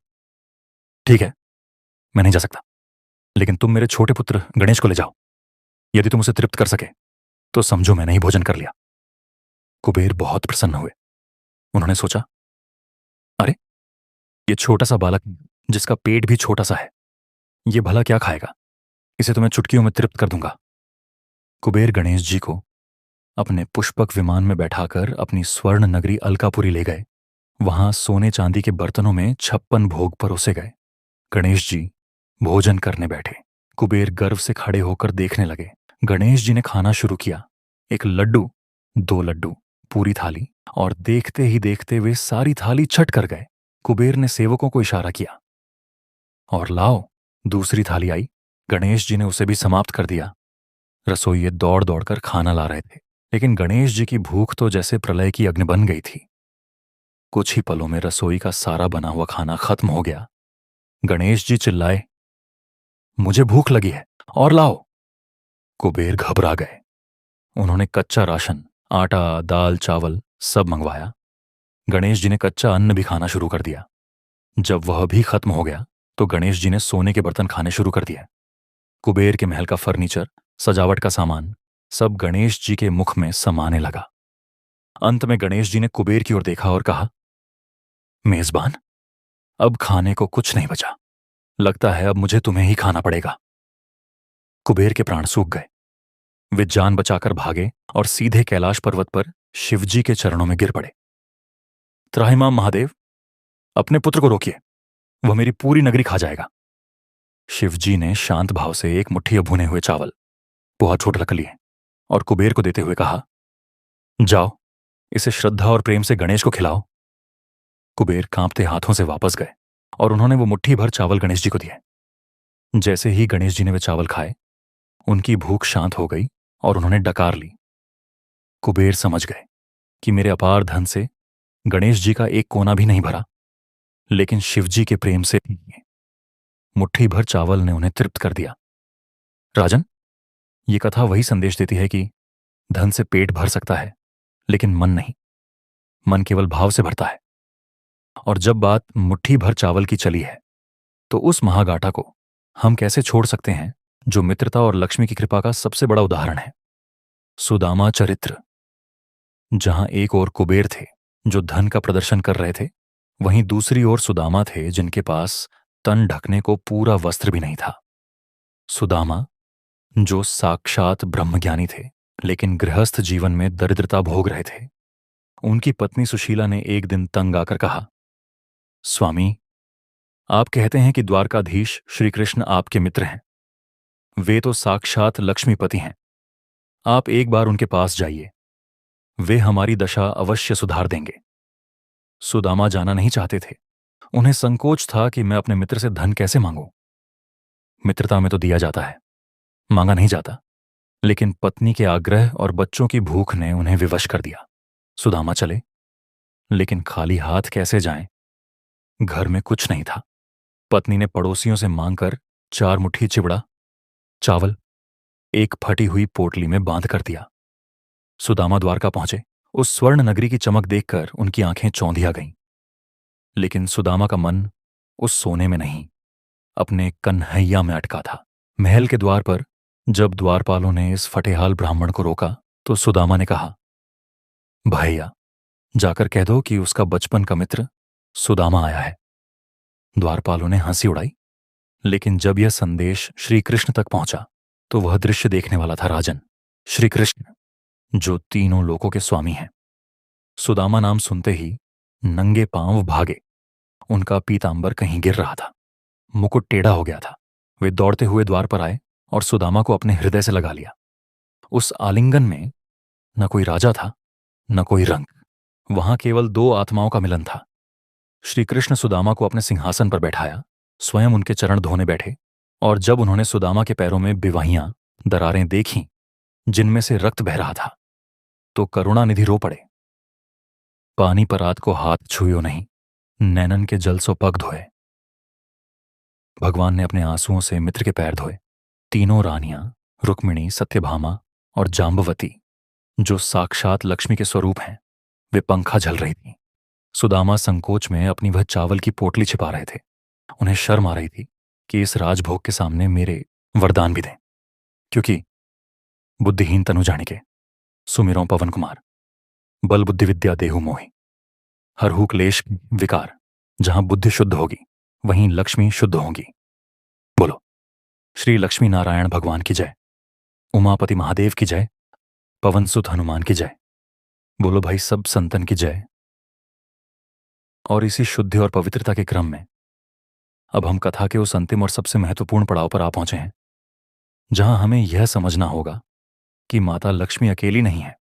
ठीक है, मैं नहीं जा सकता, लेकिन तुम मेरे छोटे पुत्र गणेश को ले जाओ। यदि तुम उसे तृप्त कर सके तो समझो मैंने ही भोजन कर लिया। कुबेर बहुत प्रसन्न हुए। उन्होंने सोचा, अरे, ये छोटा सा बालक जिसका पेट भी छोटा सा है, ये भला क्या खाएगा? इसे तो मैं चुटकियों में तृप्त कर दूंगा। कुबेर गणेश जी को अपने पुष्पक विमान में बैठाकर अपनी स्वर्ण नगरी अलकापुरी ले गए। वहां सोने चांदी के बर्तनों में 56 भोग परोसे गए। गणेश जी भोजन करने बैठे। कुबेर गर्व से खड़े होकर देखने लगे। गणेश जी ने खाना शुरू किया। एक लड्डू, दो लड्डू, पूरी थाली, और देखते ही देखते वे सारी थाली छट कर गए। कुबेर ने सेवकों को इशारा किया, और लाओ, दूसरी थाली आई। गणेश जी ने उसे भी समाप्त कर दिया। रसोइये दौड़ दौड़कर खाना ला रहे थे, लेकिन गणेश जी की भूख तो जैसे प्रलय की अग्नि बन गई थी। कुछ ही पलों में रसोई का सारा बना हुआ खाना खत्म हो गया। गणेश जी चिल्लाए, मुझे भूख लगी है, और लाओ। कुबेर घबरा गए। उन्होंने कच्चा राशन, आटा, दाल, चावल सब मंगवाया। गणेश जी ने कच्चा अन्न भी खाना शुरू कर दिया। जब वह भी खत्म हो गया तो गणेश जी ने सोने के बर्तन खाने शुरू कर दिए। कुबेर के महल का फर्नीचर, सजावट का सामान सब गणेश जी के मुख में समाने लगा। अंत में गणेश जी ने कुबेर की ओर देखा और कहा, मेजबान, अब खाने को कुछ नहीं बचा। लगता है अब मुझे तुम्हें ही खाना पड़ेगा। कुबेर के प्राण सूख गए। वे जान बचाकर भागे और सीधे कैलाश पर्वत पर शिवजी के चरणों में गिर पड़े। त्राहिमाम महादेव, अपने पुत्र को रोकिए, वह मेरी पूरी नगरी खा जाएगा। शिवजी ने शांत भाव से एक मुट्ठी भुने हुए चावल, पोहा छोट रख लिए और कुबेर को देते हुए कहा, जाओ, इसे श्रद्धा और प्रेम से गणेश को खिलाओ। कुबेर कांपते हाथों से वापस गए और उन्होंने वो मुट्ठी भर चावल गणेश जी को दिए। जैसे ही गणेश जी ने वे चावल खाए, उनकी भूख शांत हो गई और उन्होंने डकार ली। कुबेर समझ गए कि मेरे अपार धन से गणेश जी का एक कोना भी नहीं भरा, लेकिन शिवजी के प्रेम से मुट्ठी भर चावल ने उन्हें तृप्त कर दिया। राजन, ये कथा वही संदेश देती है कि धन से पेट भर सकता है, लेकिन मन नहीं। मन केवल भाव से भरता है। और जब बात मुट्ठी भर चावल की चली है, तो उस महागाटा को हम कैसे छोड़ सकते हैं, जो मित्रता और लक्ष्मी की कृपा का सबसे बड़ा उदाहरण है। सुदामा चरित्र। जहां एक ओर कुबेर थे जो धन का प्रदर्शन कर रहे थे, वहीं दूसरी ओर सुदामा थे जिनके पास तन ढकने को पूरा वस्त्र भी नहीं था। सुदामा जो साक्षात ब्रह्मज्ञानी थे, लेकिन गृहस्थ जीवन में दरिद्रता भोग रहे थे। उनकी पत्नी सुशीला ने एक दिन तंग आकर कहा, स्वामी, आप कहते हैं कि द्वारकाधीश श्री कृष्ण आपके मित्र हैं। वे तो साक्षात लक्ष्मीपति हैं। आप एक बार उनके पास जाइए, वे हमारी दशा अवश्य सुधार देंगे। सुदामा जाना नहीं चाहते थे। उन्हें संकोच था कि मैं अपने मित्र से धन कैसे मांगूं। मित्रता में तो दिया जाता है, मांगा नहीं जाता। लेकिन पत्नी के आग्रह और बच्चों की भूख ने उन्हें विवश कर दिया। सुदामा चले, लेकिन खाली हाथ कैसे जाएं? घर में कुछ नहीं था। पत्नी ने पड़ोसियों से मांगकर 4 मुट्ठी चिवड़ा, चावल एक फटी हुई पोटली में बांध कर दिया। सुदामा द्वारका पहुंचे। उस स्वर्ण नगरी की चमक देखकर उनकी आंखें चौंधिया गईं। लेकिन सुदामा का मन उस सोने में नहीं, अपने कन्हैया में अटका था। महल के द्वार पर जब द्वारपालों ने इस फटेहाल ब्राह्मण को रोका, तो सुदामा ने कहा, भैया, जाकर कह दो कि उसका बचपन का मित्र सुदामा आया है। द्वारपालों ने हंसी उड़ाई, लेकिन जब यह संदेश श्री कृष्ण तक पहुंचा, तो वह दृश्य देखने वाला था। राजन, श्री कृष्ण जो तीनों लोकों के स्वामी हैं, सुदामा नाम सुनते ही नंगे पांव भागे। उनका पीतांबर कहीं गिर रहा था, मुकुट टेढ़ा हो गया था। वे दौड़ते हुए द्वार पर आए और सुदामा को अपने हृदय से लगा लिया। उस आलिंगन में न कोई राजा था, न कोई रंग। वहां केवल 2 आत्माओं का मिलन था। श्री कृष्ण सुदामा को अपने सिंहासन पर बैठाया, स्वयं उनके चरण धोने बैठे, और जब उन्होंने सुदामा के पैरों में बिवाहियां दरारें देखीं, जिनमें से रक्त बह रहा था, तो करुणानिधि रो पड़े। पानी पर रात को हाथ छुयो नहीं, नैनन के जल सो पग धोए। भगवान ने अपने आंसुओं से मित्र के पैर धोए। तीनों रानियां, रुक्मिणी, सत्यभामा और जाम्बवती, जो साक्षात लक्ष्मी के स्वरूप हैं, वे पंखा झल रही थीं। सुदामा संकोच में अपनी वह चावल की पोटली छिपा रहे थे। उन्हें शर्म आ रही थी कि इस राजभोग के सामने मेरे वरदान भी दें, क्योंकि बुद्धिहीन तनु जानिके, सुमिरों पवन कुमार, बल बुद्धि विद्या देहु मोहि, हरहु क्लेश विकार। जहां बुद्धि शुद्ध होगी, वहीं लक्ष्मी शुद्ध होगी। बोलो, श्री लक्ष्मी नारायण भगवान की जय, उमापति महादेव की जय, पवन सुत हनुमान की जय। बोलो भाई सब संतन की जय। और इसी शुद्धि और पवित्रता के क्रम में अब हम कथा के उस अंतिम और सबसे महत्वपूर्ण पड़ाव पर आ पहुंचे हैं, जहां हमें यह समझना होगा कि माता लक्ष्मी अकेली नहीं है।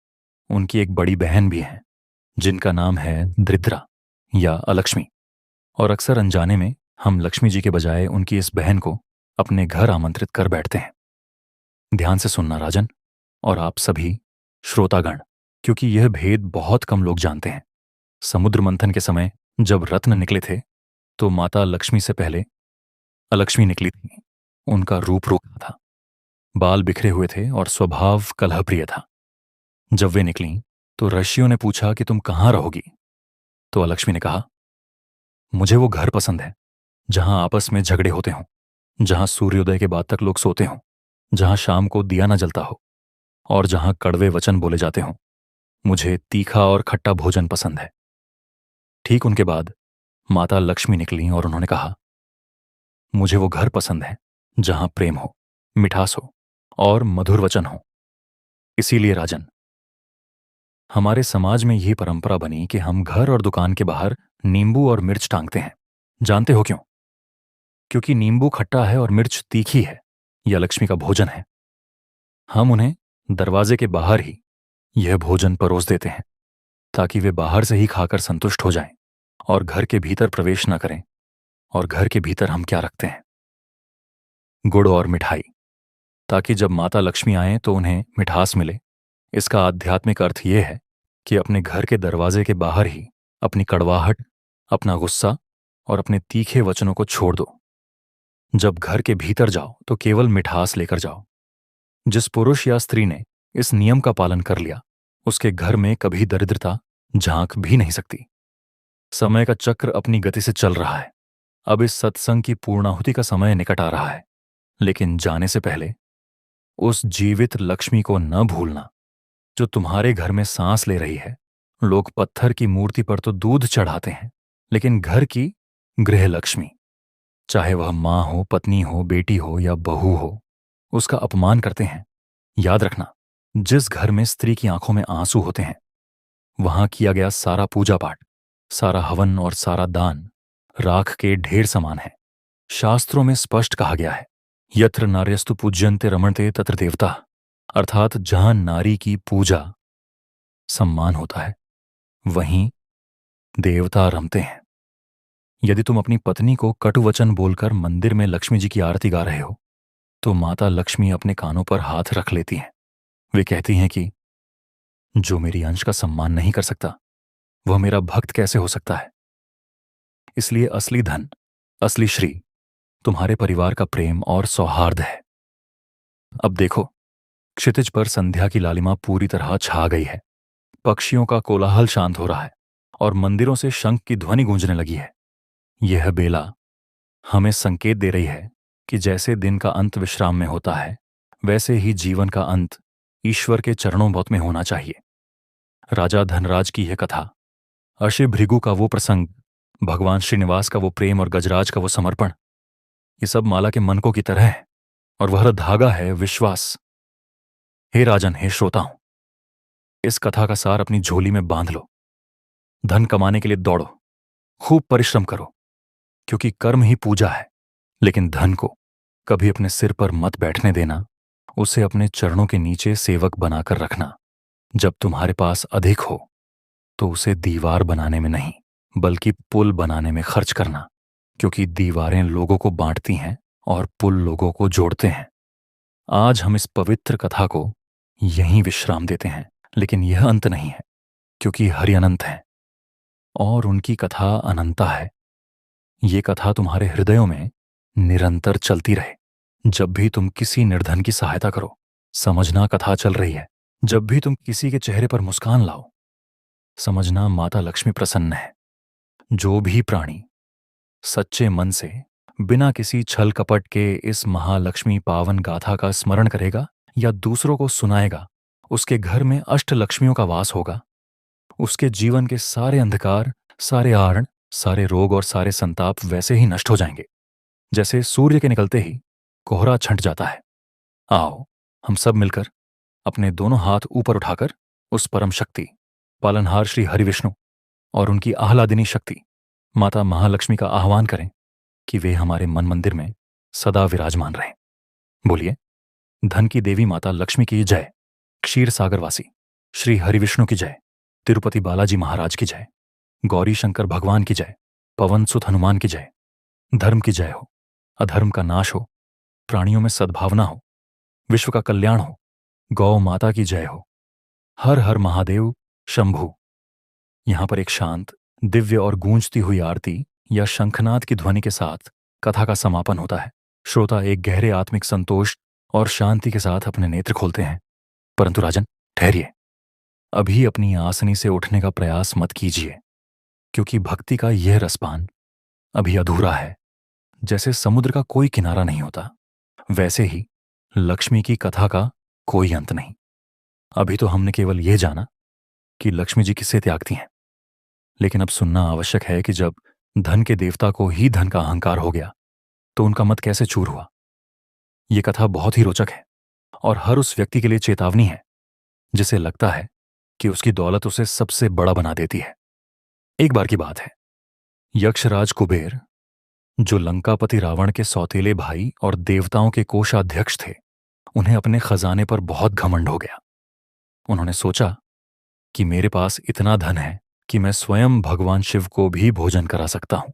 उनकी एक बड़ी बहन भी है, जिनका नाम है दरिद्रा या अलक्ष्मी। और अक्सर अनजाने में हम लक्ष्मी जी के बजाय उनकी इस बहन को अपने घर आमंत्रित कर बैठते हैं। ध्यान से सुनना राजन, और आप सभी श्रोतागण, क्योंकि यह भेद बहुत कम लोग जानते हैं। समुद्र मंथन के समय जब रत्न निकले थे, तो माता लक्ष्मी से पहले अलक्ष्मी निकली थी। उनका रूप रूखा था, बाल बिखरे हुए थे और स्वभाव कलहप्रिय था। जब वे निकलीं, तो ऋषियों ने पूछा कि तुम कहाँ रहोगी? तो अलक्ष्मी ने कहा, मुझे वो घर पसंद है जहां आपस में झगड़े होते हों, जहां सूर्योदय के बाद तक लोग सोते हों, जहां शाम को दिया न जलता हो और जहां कड़वे वचन बोले जाते हों। मुझे तीखा और खट्टा भोजन पसंद है। ठीक उनके बाद माता लक्ष्मी निकली और उन्होंने कहा, मुझे वो घर पसंद है जहां प्रेम हो, मिठास हो और मधुर वचन हो। इसीलिए राजन, हमारे समाज में यही परंपरा बनी कि हम घर और दुकान के बाहर नींबू और मिर्च टांगते हैं। जानते हो क्यों? क्योंकि नींबू खट्टा है और मिर्च तीखी है। यह लक्ष्मी का भोजन है। हम उन्हें दरवाजे के बाहर ही यह भोजन परोस देते हैं, ताकि वे बाहर से ही खाकर संतुष्ट हो जाएं और घर के भीतर प्रवेश न करें। और घर के भीतर हम क्या रखते हैं? गुड़ और मिठाई, ताकि जब माता लक्ष्मी आए तो उन्हें मिठास मिले। इसका आध्यात्मिक अर्थ यह है कि अपने घर के दरवाजे के बाहर ही अपनी कड़वाहट, अपना गुस्सा और अपने तीखे वचनों को छोड़ दो। जब घर के भीतर जाओ तो केवल मिठास लेकर जाओ। जिस पुरुष या स्त्री ने इस नियम का पालन कर लिया, उसके घर में कभी दरिद्रता झांक भी नहीं सकती। समय का चक्र अपनी गति से चल रहा है। अब इस सत्संग की पूर्णाहुति का समय निकट आ रहा है, लेकिन जाने से पहले उस जीवित लक्ष्मी को न भूलना, जो तुम्हारे घर में सांस ले रही है। लोग पत्थर की मूर्ति पर तो दूध चढ़ाते हैं, लेकिन घर की गृह लक्ष्मी, चाहे वह मां हो, पत्नी हो, बेटी हो या बहू हो, उसका अपमान करते हैं। याद रखना, जिस घर में स्त्री की आंखों में आंसू होते हैं, वहां किया गया सारा पूजा पाठ, सारा हवन और सारा दान राख के ढेर समान है। शास्त्रों में स्पष्ट कहा गया है, यत्र नार्यस्तु पूज्यन्ते रमणते तत्र देवता, अर्थात जहां नारी की पूजा सम्मान होता है, वहीं देवता रमते हैं। यदि तुम अपनी पत्नी को कटु वचन बोलकर मंदिर में लक्ष्मी जी की आरती गा रहे हो, तो माता लक्ष्मी अपने कानों पर हाथ रख लेती हैं। वे कहती हैं कि जो मेरी अंश का सम्मान नहीं कर सकता, वह मेरा भक्त कैसे हो सकता है? इसलिए असली धन, असली श्री तुम्हारे परिवार का प्रेम और सौहार्द है। अब देखो, क्षितिज पर संध्या की लालिमा पूरी तरह छा गई है। पक्षियों का कोलाहल शांत हो रहा है और मंदिरों से शंख की ध्वनि गूंजने लगी है। यह बेला हमें संकेत दे रही है कि जैसे दिन का अंत विश्राम में होता है, वैसे ही जीवन का अंत ईश्वर के चरणों में होना चाहिए। राजा धनराज की यह कथा, अशिभृगु का वो प्रसंग, भगवान श्रीनिवास का वो प्रेम और गजराज का वो समर्पण, ये सब माला के मनकों की तरह है, और वह धागा है विश्वास। हे राजन, हे श्रोताओं, इस कथा का सार अपनी झोली में बांध लो। धन कमाने के लिए दौड़ो, खूब परिश्रम करो, क्योंकि कर्म ही पूजा है। लेकिन धन को कभी अपने सिर पर मत बैठने देना। उसे अपने चरणों के नीचे सेवक बनाकर रखना। जब तुम्हारे पास अधिक हो, तो उसे दीवार बनाने में नहीं, बल्कि पुल बनाने में खर्च करना, क्योंकि दीवारें लोगों को बांटती हैं और पुल लोगों को जोड़ते हैं। आज हम इस पवित्र कथा को यहीं विश्राम देते हैं, लेकिन यह अंत नहीं है, क्योंकि हरि अनंत है और उनकी कथा अनंता है। ये कथा तुम्हारे हृदयों में निरंतर चलती रहे। जब भी तुम किसी निर्धन की सहायता करो, समझना कथा चल रही है। जब भी तुम किसी के चेहरे पर मुस्कान लाओ, समझना माता लक्ष्मी प्रसन्न है। जो भी प्राणी सच्चे मन से, बिना किसी छल कपट के इस महालक्ष्मी पावन गाथा का स्मरण करेगा या दूसरों को सुनाएगा, उसके घर में अष्ट लक्ष्मियों का वास होगा। उसके जीवन के सारे अंधकार, सारे आरण, सारे रोग और सारे संताप वैसे ही नष्ट हो जाएंगे, जैसे सूर्य के निकलते ही कोहरा छंट जाता है। आओ, हम सब मिलकर अपने दोनों हाथ ऊपर उठाकर उस परम शक्ति, पालनहार श्री हरि विष्णु और उनकी आह्लादिनी शक्ति माता महालक्ष्मी का आह्वान करें कि वे हमारे मन मंदिर में सदा विराजमान रहें। बोलिए, धन की देवी माता लक्ष्मी की जय, क्षीर सागरवासी श्री हरिविष्णु की जय, तिरुपति बालाजी महाराज की जय, गौरी शंकर भगवान की जय, पवन सुत हनुमान की जय। धर्म की जय हो, अधर्म का नाश हो, प्राणियों में सद्भावना हो, विश्व का कल्याण हो, गौ माता की जय हो। हर हर महादेव शंभु। यहां पर एक शांत, दिव्य और गूंजती हुई आरती या शंखनाद की ध्वनि के साथ कथा का समापन होता है। श्रोता एक गहरे आत्मिक संतोष और शांति के साथ अपने नेत्र खोलते हैं। परंतु राजन, ठहरिए, अभी अपनी आसनी से उठने का प्रयास मत कीजिए, क्योंकि भक्ति का यह रसपान अभी अधूरा है। जैसे समुद्र का कोई किनारा नहीं होता, वैसे ही लक्ष्मी की कथा का कोई अंत नहीं। अभी तो हमने केवल यह जाना कि लक्ष्मी जी किससे त्यागती हैं, लेकिन अब सुनना आवश्यक है कि जब धन के देवता को ही धन का अहंकार हो गया तो उनका मत कैसे चूर हुआ। यह कथा बहुत ही रोचक है और हर उस व्यक्ति के लिए चेतावनी है जिसे लगता है कि उसकी दौलत उसे सबसे बड़ा बना देती है। एक बार की बात है, यक्षराज कुबेर, जो लंकापति रावण के सौतेले भाई और देवताओं के कोषाध्यक्ष थे, उन्हें अपने खजाने पर बहुत घमंड हो गया। उन्होंने सोचा कि मेरे पास इतना धन है कि मैं स्वयं भगवान शिव को भी भोजन करा सकता हूं।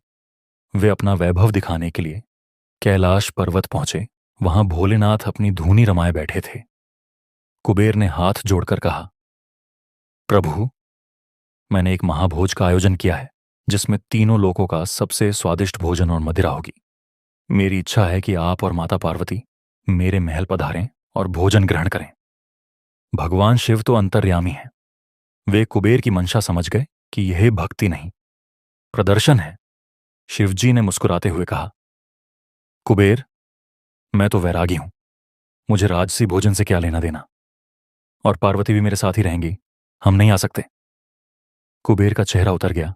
वे अपना वैभव दिखाने के लिए कैलाश पर्वत पहुंचे। वहां भोलेनाथ अपनी धूनी रमाए बैठे थे। कुबेर ने हाथ जोड़कर कहा, प्रभु, मैंने एक महाभोज का आयोजन किया है जिसमें तीनों लोकों का सबसे स्वादिष्ट भोजन और मदिरा होगी। मेरी इच्छा है कि आप और माता पार्वती मेरे महल पधारें और भोजन ग्रहण करें। भगवान शिव तो अंतर्यामी हैं। वे कुबेर की मंशा समझ गए कि यह भक्ति नहीं, प्रदर्शन है। शिवजी ने मुस्कुराते हुए कहा, कुबेर, मैं तो वैरागी हूं, मुझे राजसी भोजन से क्या लेना देना, और पार्वती भी मेरे साथ ही रहेंगी, हम नहीं आ सकते। कुबेर का चेहरा उतर गया,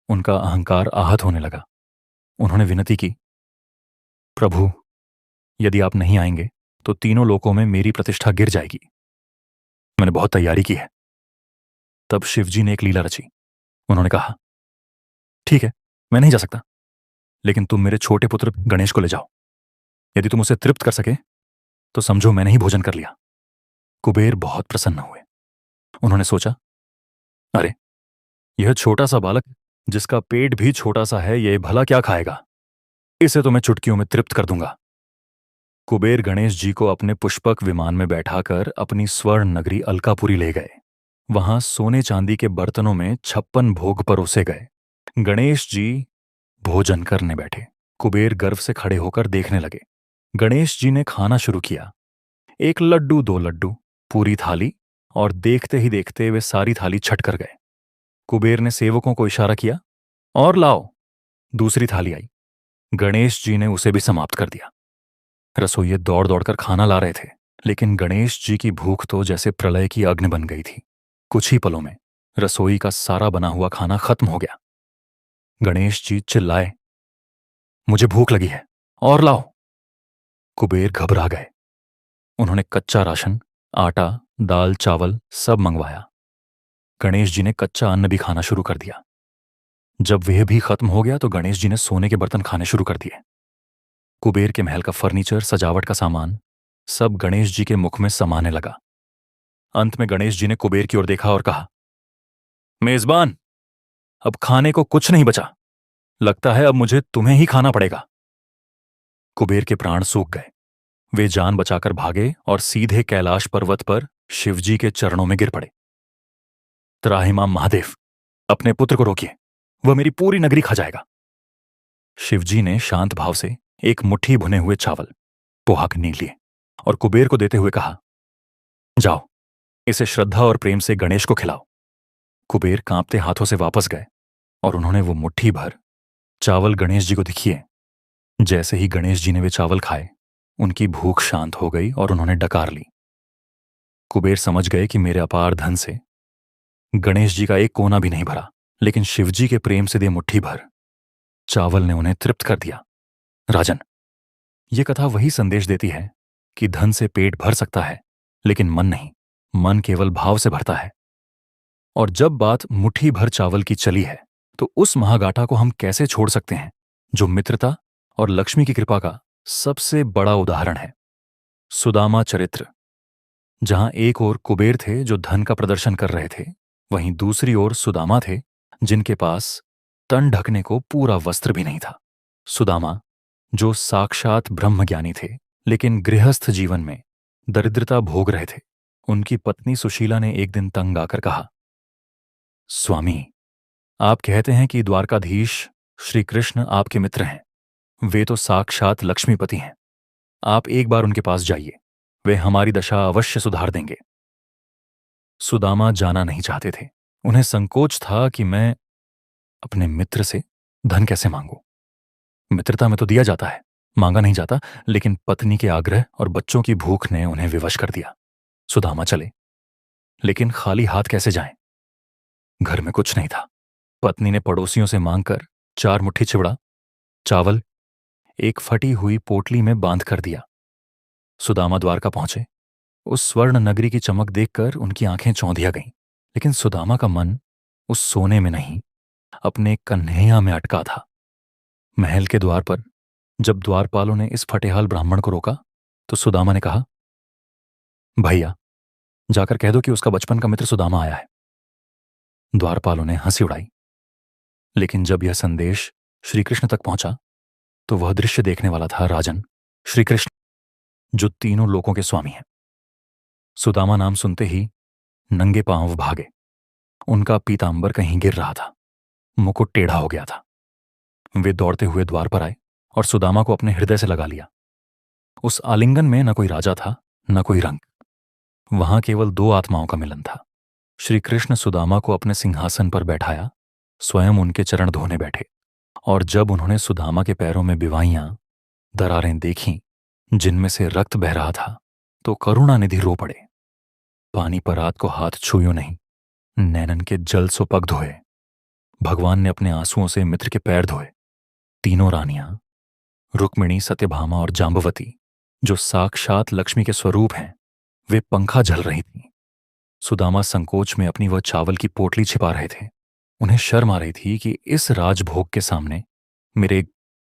उनका अहंकार आहत होने लगा। उन्होंने विनती की, प्रभु, यदि आप नहीं आएंगे तो तीनों लोकों में मेरी प्रतिष्ठा गिर जाएगी। मैंने बहुत तैयारी की है। तब शिवजी ने एक लीला रची। उन्होंने कहा, ठीक है, मैं नहीं जा सकता, लेकिन तुम मेरे छोटे पुत्र गणेश को ले जाओ। यदि तुम उसे तृप्त कर सके तो समझो मैंने ही भोजन कर लिया। कुबेर बहुत प्रसन्न हुए। उन्होंने सोचा, अरे, यह छोटा सा बालक जिसका पेट भी छोटा सा है, यह भला क्या खाएगा? इसे तो मैं चुटकियों में तृप्त कर दूंगा। कुबेर गणेश जी को अपने पुष्पक विमान में बैठाकर अपनी स्वर्ण नगरी अलकापुरी ले गए। वहां सोने चांदी के बर्तनों में 56 भोग परोसे गए। गणेश जी भोजन करने बैठे। कुबेर गर्व से खड़े होकर देखने लगे। गणेश जी ने खाना शुरू किया। 1 लड्डू, 2 लड्डू, पूरी थाली, और देखते ही देखते वे सारी थाली छट कर गए। कुबेर ने सेवकों को इशारा किया, और लाओ। दूसरी थाली आई। गणेश जी ने उसे भी समाप्त कर दिया। रसोइये दौड़ दौड़कर खाना ला रहे थे, लेकिन गणेश जी की भूख तो जैसे प्रलय की अग्नि बन गई थी। कुछ ही पलों में रसोई का सारा बना हुआ खाना खत्म हो गया। गणेश जी चिल्लाए, मुझे भूख लगी है, और लाओ। कुबेर घबरा गए। उन्होंने कच्चा राशन, आटा, दाल, चावल सब मंगवाया। गणेश जी ने कच्चा अन्न भी खाना शुरू कर दिया। जब वह भी खत्म हो गया तो गणेश जी ने सोने के बर्तन खाने शुरू कर दिए। कुबेर के महल का फर्नीचर, सजावट का सामान सब गणेश जी के मुख में समाने लगा। अंत में गणेश जी ने कुबेर की ओर देखा और कहा, मेजबान, अब खाने को कुछ नहीं बचा। लगता है अब मुझे तुम्हें ही खाना पड़ेगा। कुबेर के प्राण सूख गए। वे जान बचाकर भागे और सीधे कैलाश पर्वत पर शिवजी के चरणों में गिर पड़े। त्राहिमाम महादेव, अपने पुत्र को रोकिए, वह मेरी पूरी नगरी खा जाएगा। शिवजी ने शांत भाव से एक मुट्ठी भुने हुए चावल, पोहा नील लिए और कुबेर को देते हुए कहा, जाओ, इसे श्रद्धा और प्रेम से गणेश को खिलाओ। कुबेर कांपते हाथों से वापस गए और उन्होंने वो मुट्ठी भर चावल गणेश जी को दिखिए। जैसे ही गणेश जी ने वे चावल खाए, उनकी भूख शांत हो गई और उन्होंने डकार ली। कुबेर समझ गए कि मेरे अपार धन से गणेश जी का एक कोना भी नहीं भरा, लेकिन शिवजी के प्रेम से दे मुट्ठी भर चावल ने उन्हें तृप्त कर दिया। राजन, यह कथा वही संदेश देती है कि धन से पेट भर सकता है, लेकिन मन नहीं। मन केवल भाव से भरता है। और जब बात मुट्ठी भर चावल की चली है, तो उस महागाटा को हम कैसे छोड़ सकते हैं जो मित्रता और लक्ष्मी की कृपा का सबसे बड़ा उदाहरण है। सुदामा चरित्र, जहां एक ओर कुबेर थे जो धन का प्रदर्शन कर रहे थे, वहीं दूसरी ओर सुदामा थे जिनके पास तन ढकने को पूरा वस्त्र भी नहीं था। सुदामा जो साक्षात ब्रह्मज्ञानी थे, लेकिन गृहस्थ जीवन में दरिद्रता भोग रहे थे। उनकी पत्नी सुशीला ने एक दिन तंग आकर कहा, स्वामी, आप कहते हैं कि द्वारकाधीश श्री कृष्ण आपके मित्र हैं। वे तो साक्षात लक्ष्मीपति हैं। आप एक बार उनके पास जाइए, वे हमारी दशा अवश्य सुधार देंगे। सुदामा जाना नहीं चाहते थे। उन्हें संकोच था कि मैं अपने मित्र से धन कैसे मांगूं। मित्रता में तो दिया जाता है, मांगा नहीं जाता, लेकिन पत्नी के आग्रह और बच्चों की भूख ने उन्हें विवश कर दिया। सुदामा चले, लेकिन खाली हाथ कैसे जाएं? घर में कुछ नहीं था। पत्नी ने पड़ोसियों से मांगकर 4 मुट्ठी चिवड़ा, चावल एक फटी हुई पोटली में बांध कर दिया। सुदामा द्वारका पहुंचे। उस स्वर्ण नगरी की चमक देखकर उनकी आंखें चौंधिया गईं, लेकिन सुदामा का मन उस सोने में नहीं, अपने कन्हैया में अटका था। महल के द्वार पर जब द्वारपालों ने इस फटेहाल ब्राह्मण को रोका, तो सुदामा ने कहा, भैया, जाकर कह दो कि उसका बचपन का मित्र सुदामा आया है। द्वारपालों ने हंसी उड़ाई, लेकिन जब यह संदेश श्रीकृष्ण तक पहुंचा तो वह दृश्य देखने वाला था राजन, श्रीकृष्ण जो तीनों लोकों के स्वामी हैं। सुदामा नाम सुनते ही नंगे पांव भागे। उनका पीतांबर कहीं गिर रहा था, मुकुट टेढ़ा हो गया था। वे दौड़ते हुए द्वार पर आए और सुदामा को अपने हृदय से लगा लिया। उस आलिंगन में न कोई राजा था, न कोई रंग। वहां केवल 2 आत्माओं का मिलन था। श्री कृष्ण सुदामा को अपने सिंहासन पर बैठाया, स्वयं उनके चरण धोने बैठे, और जब उन्होंने सुदामा के पैरों में बिवाइयां, दरारें देखीं जिनमें से रक्त बह रहा था, तो करुणानिधि रो पड़े। पानी पर रात को हाथ छूयो नहीं, नैनन के जल सो पग धोए। भगवान ने अपने आंसुओं से मित्र के पैर धोए। तीनों रानियां, रुक्मिणी, सत्यभामा और जांबवती, जो साक्षात लक्ष्मी के स्वरूप हैं, वे पंखा झल रही थीं। सुदामा संकोच में अपनी वह चावल की पोटली छिपा रहे थे। उन्हें शर्म आ रही थी कि इस राजभोग के सामने मेरे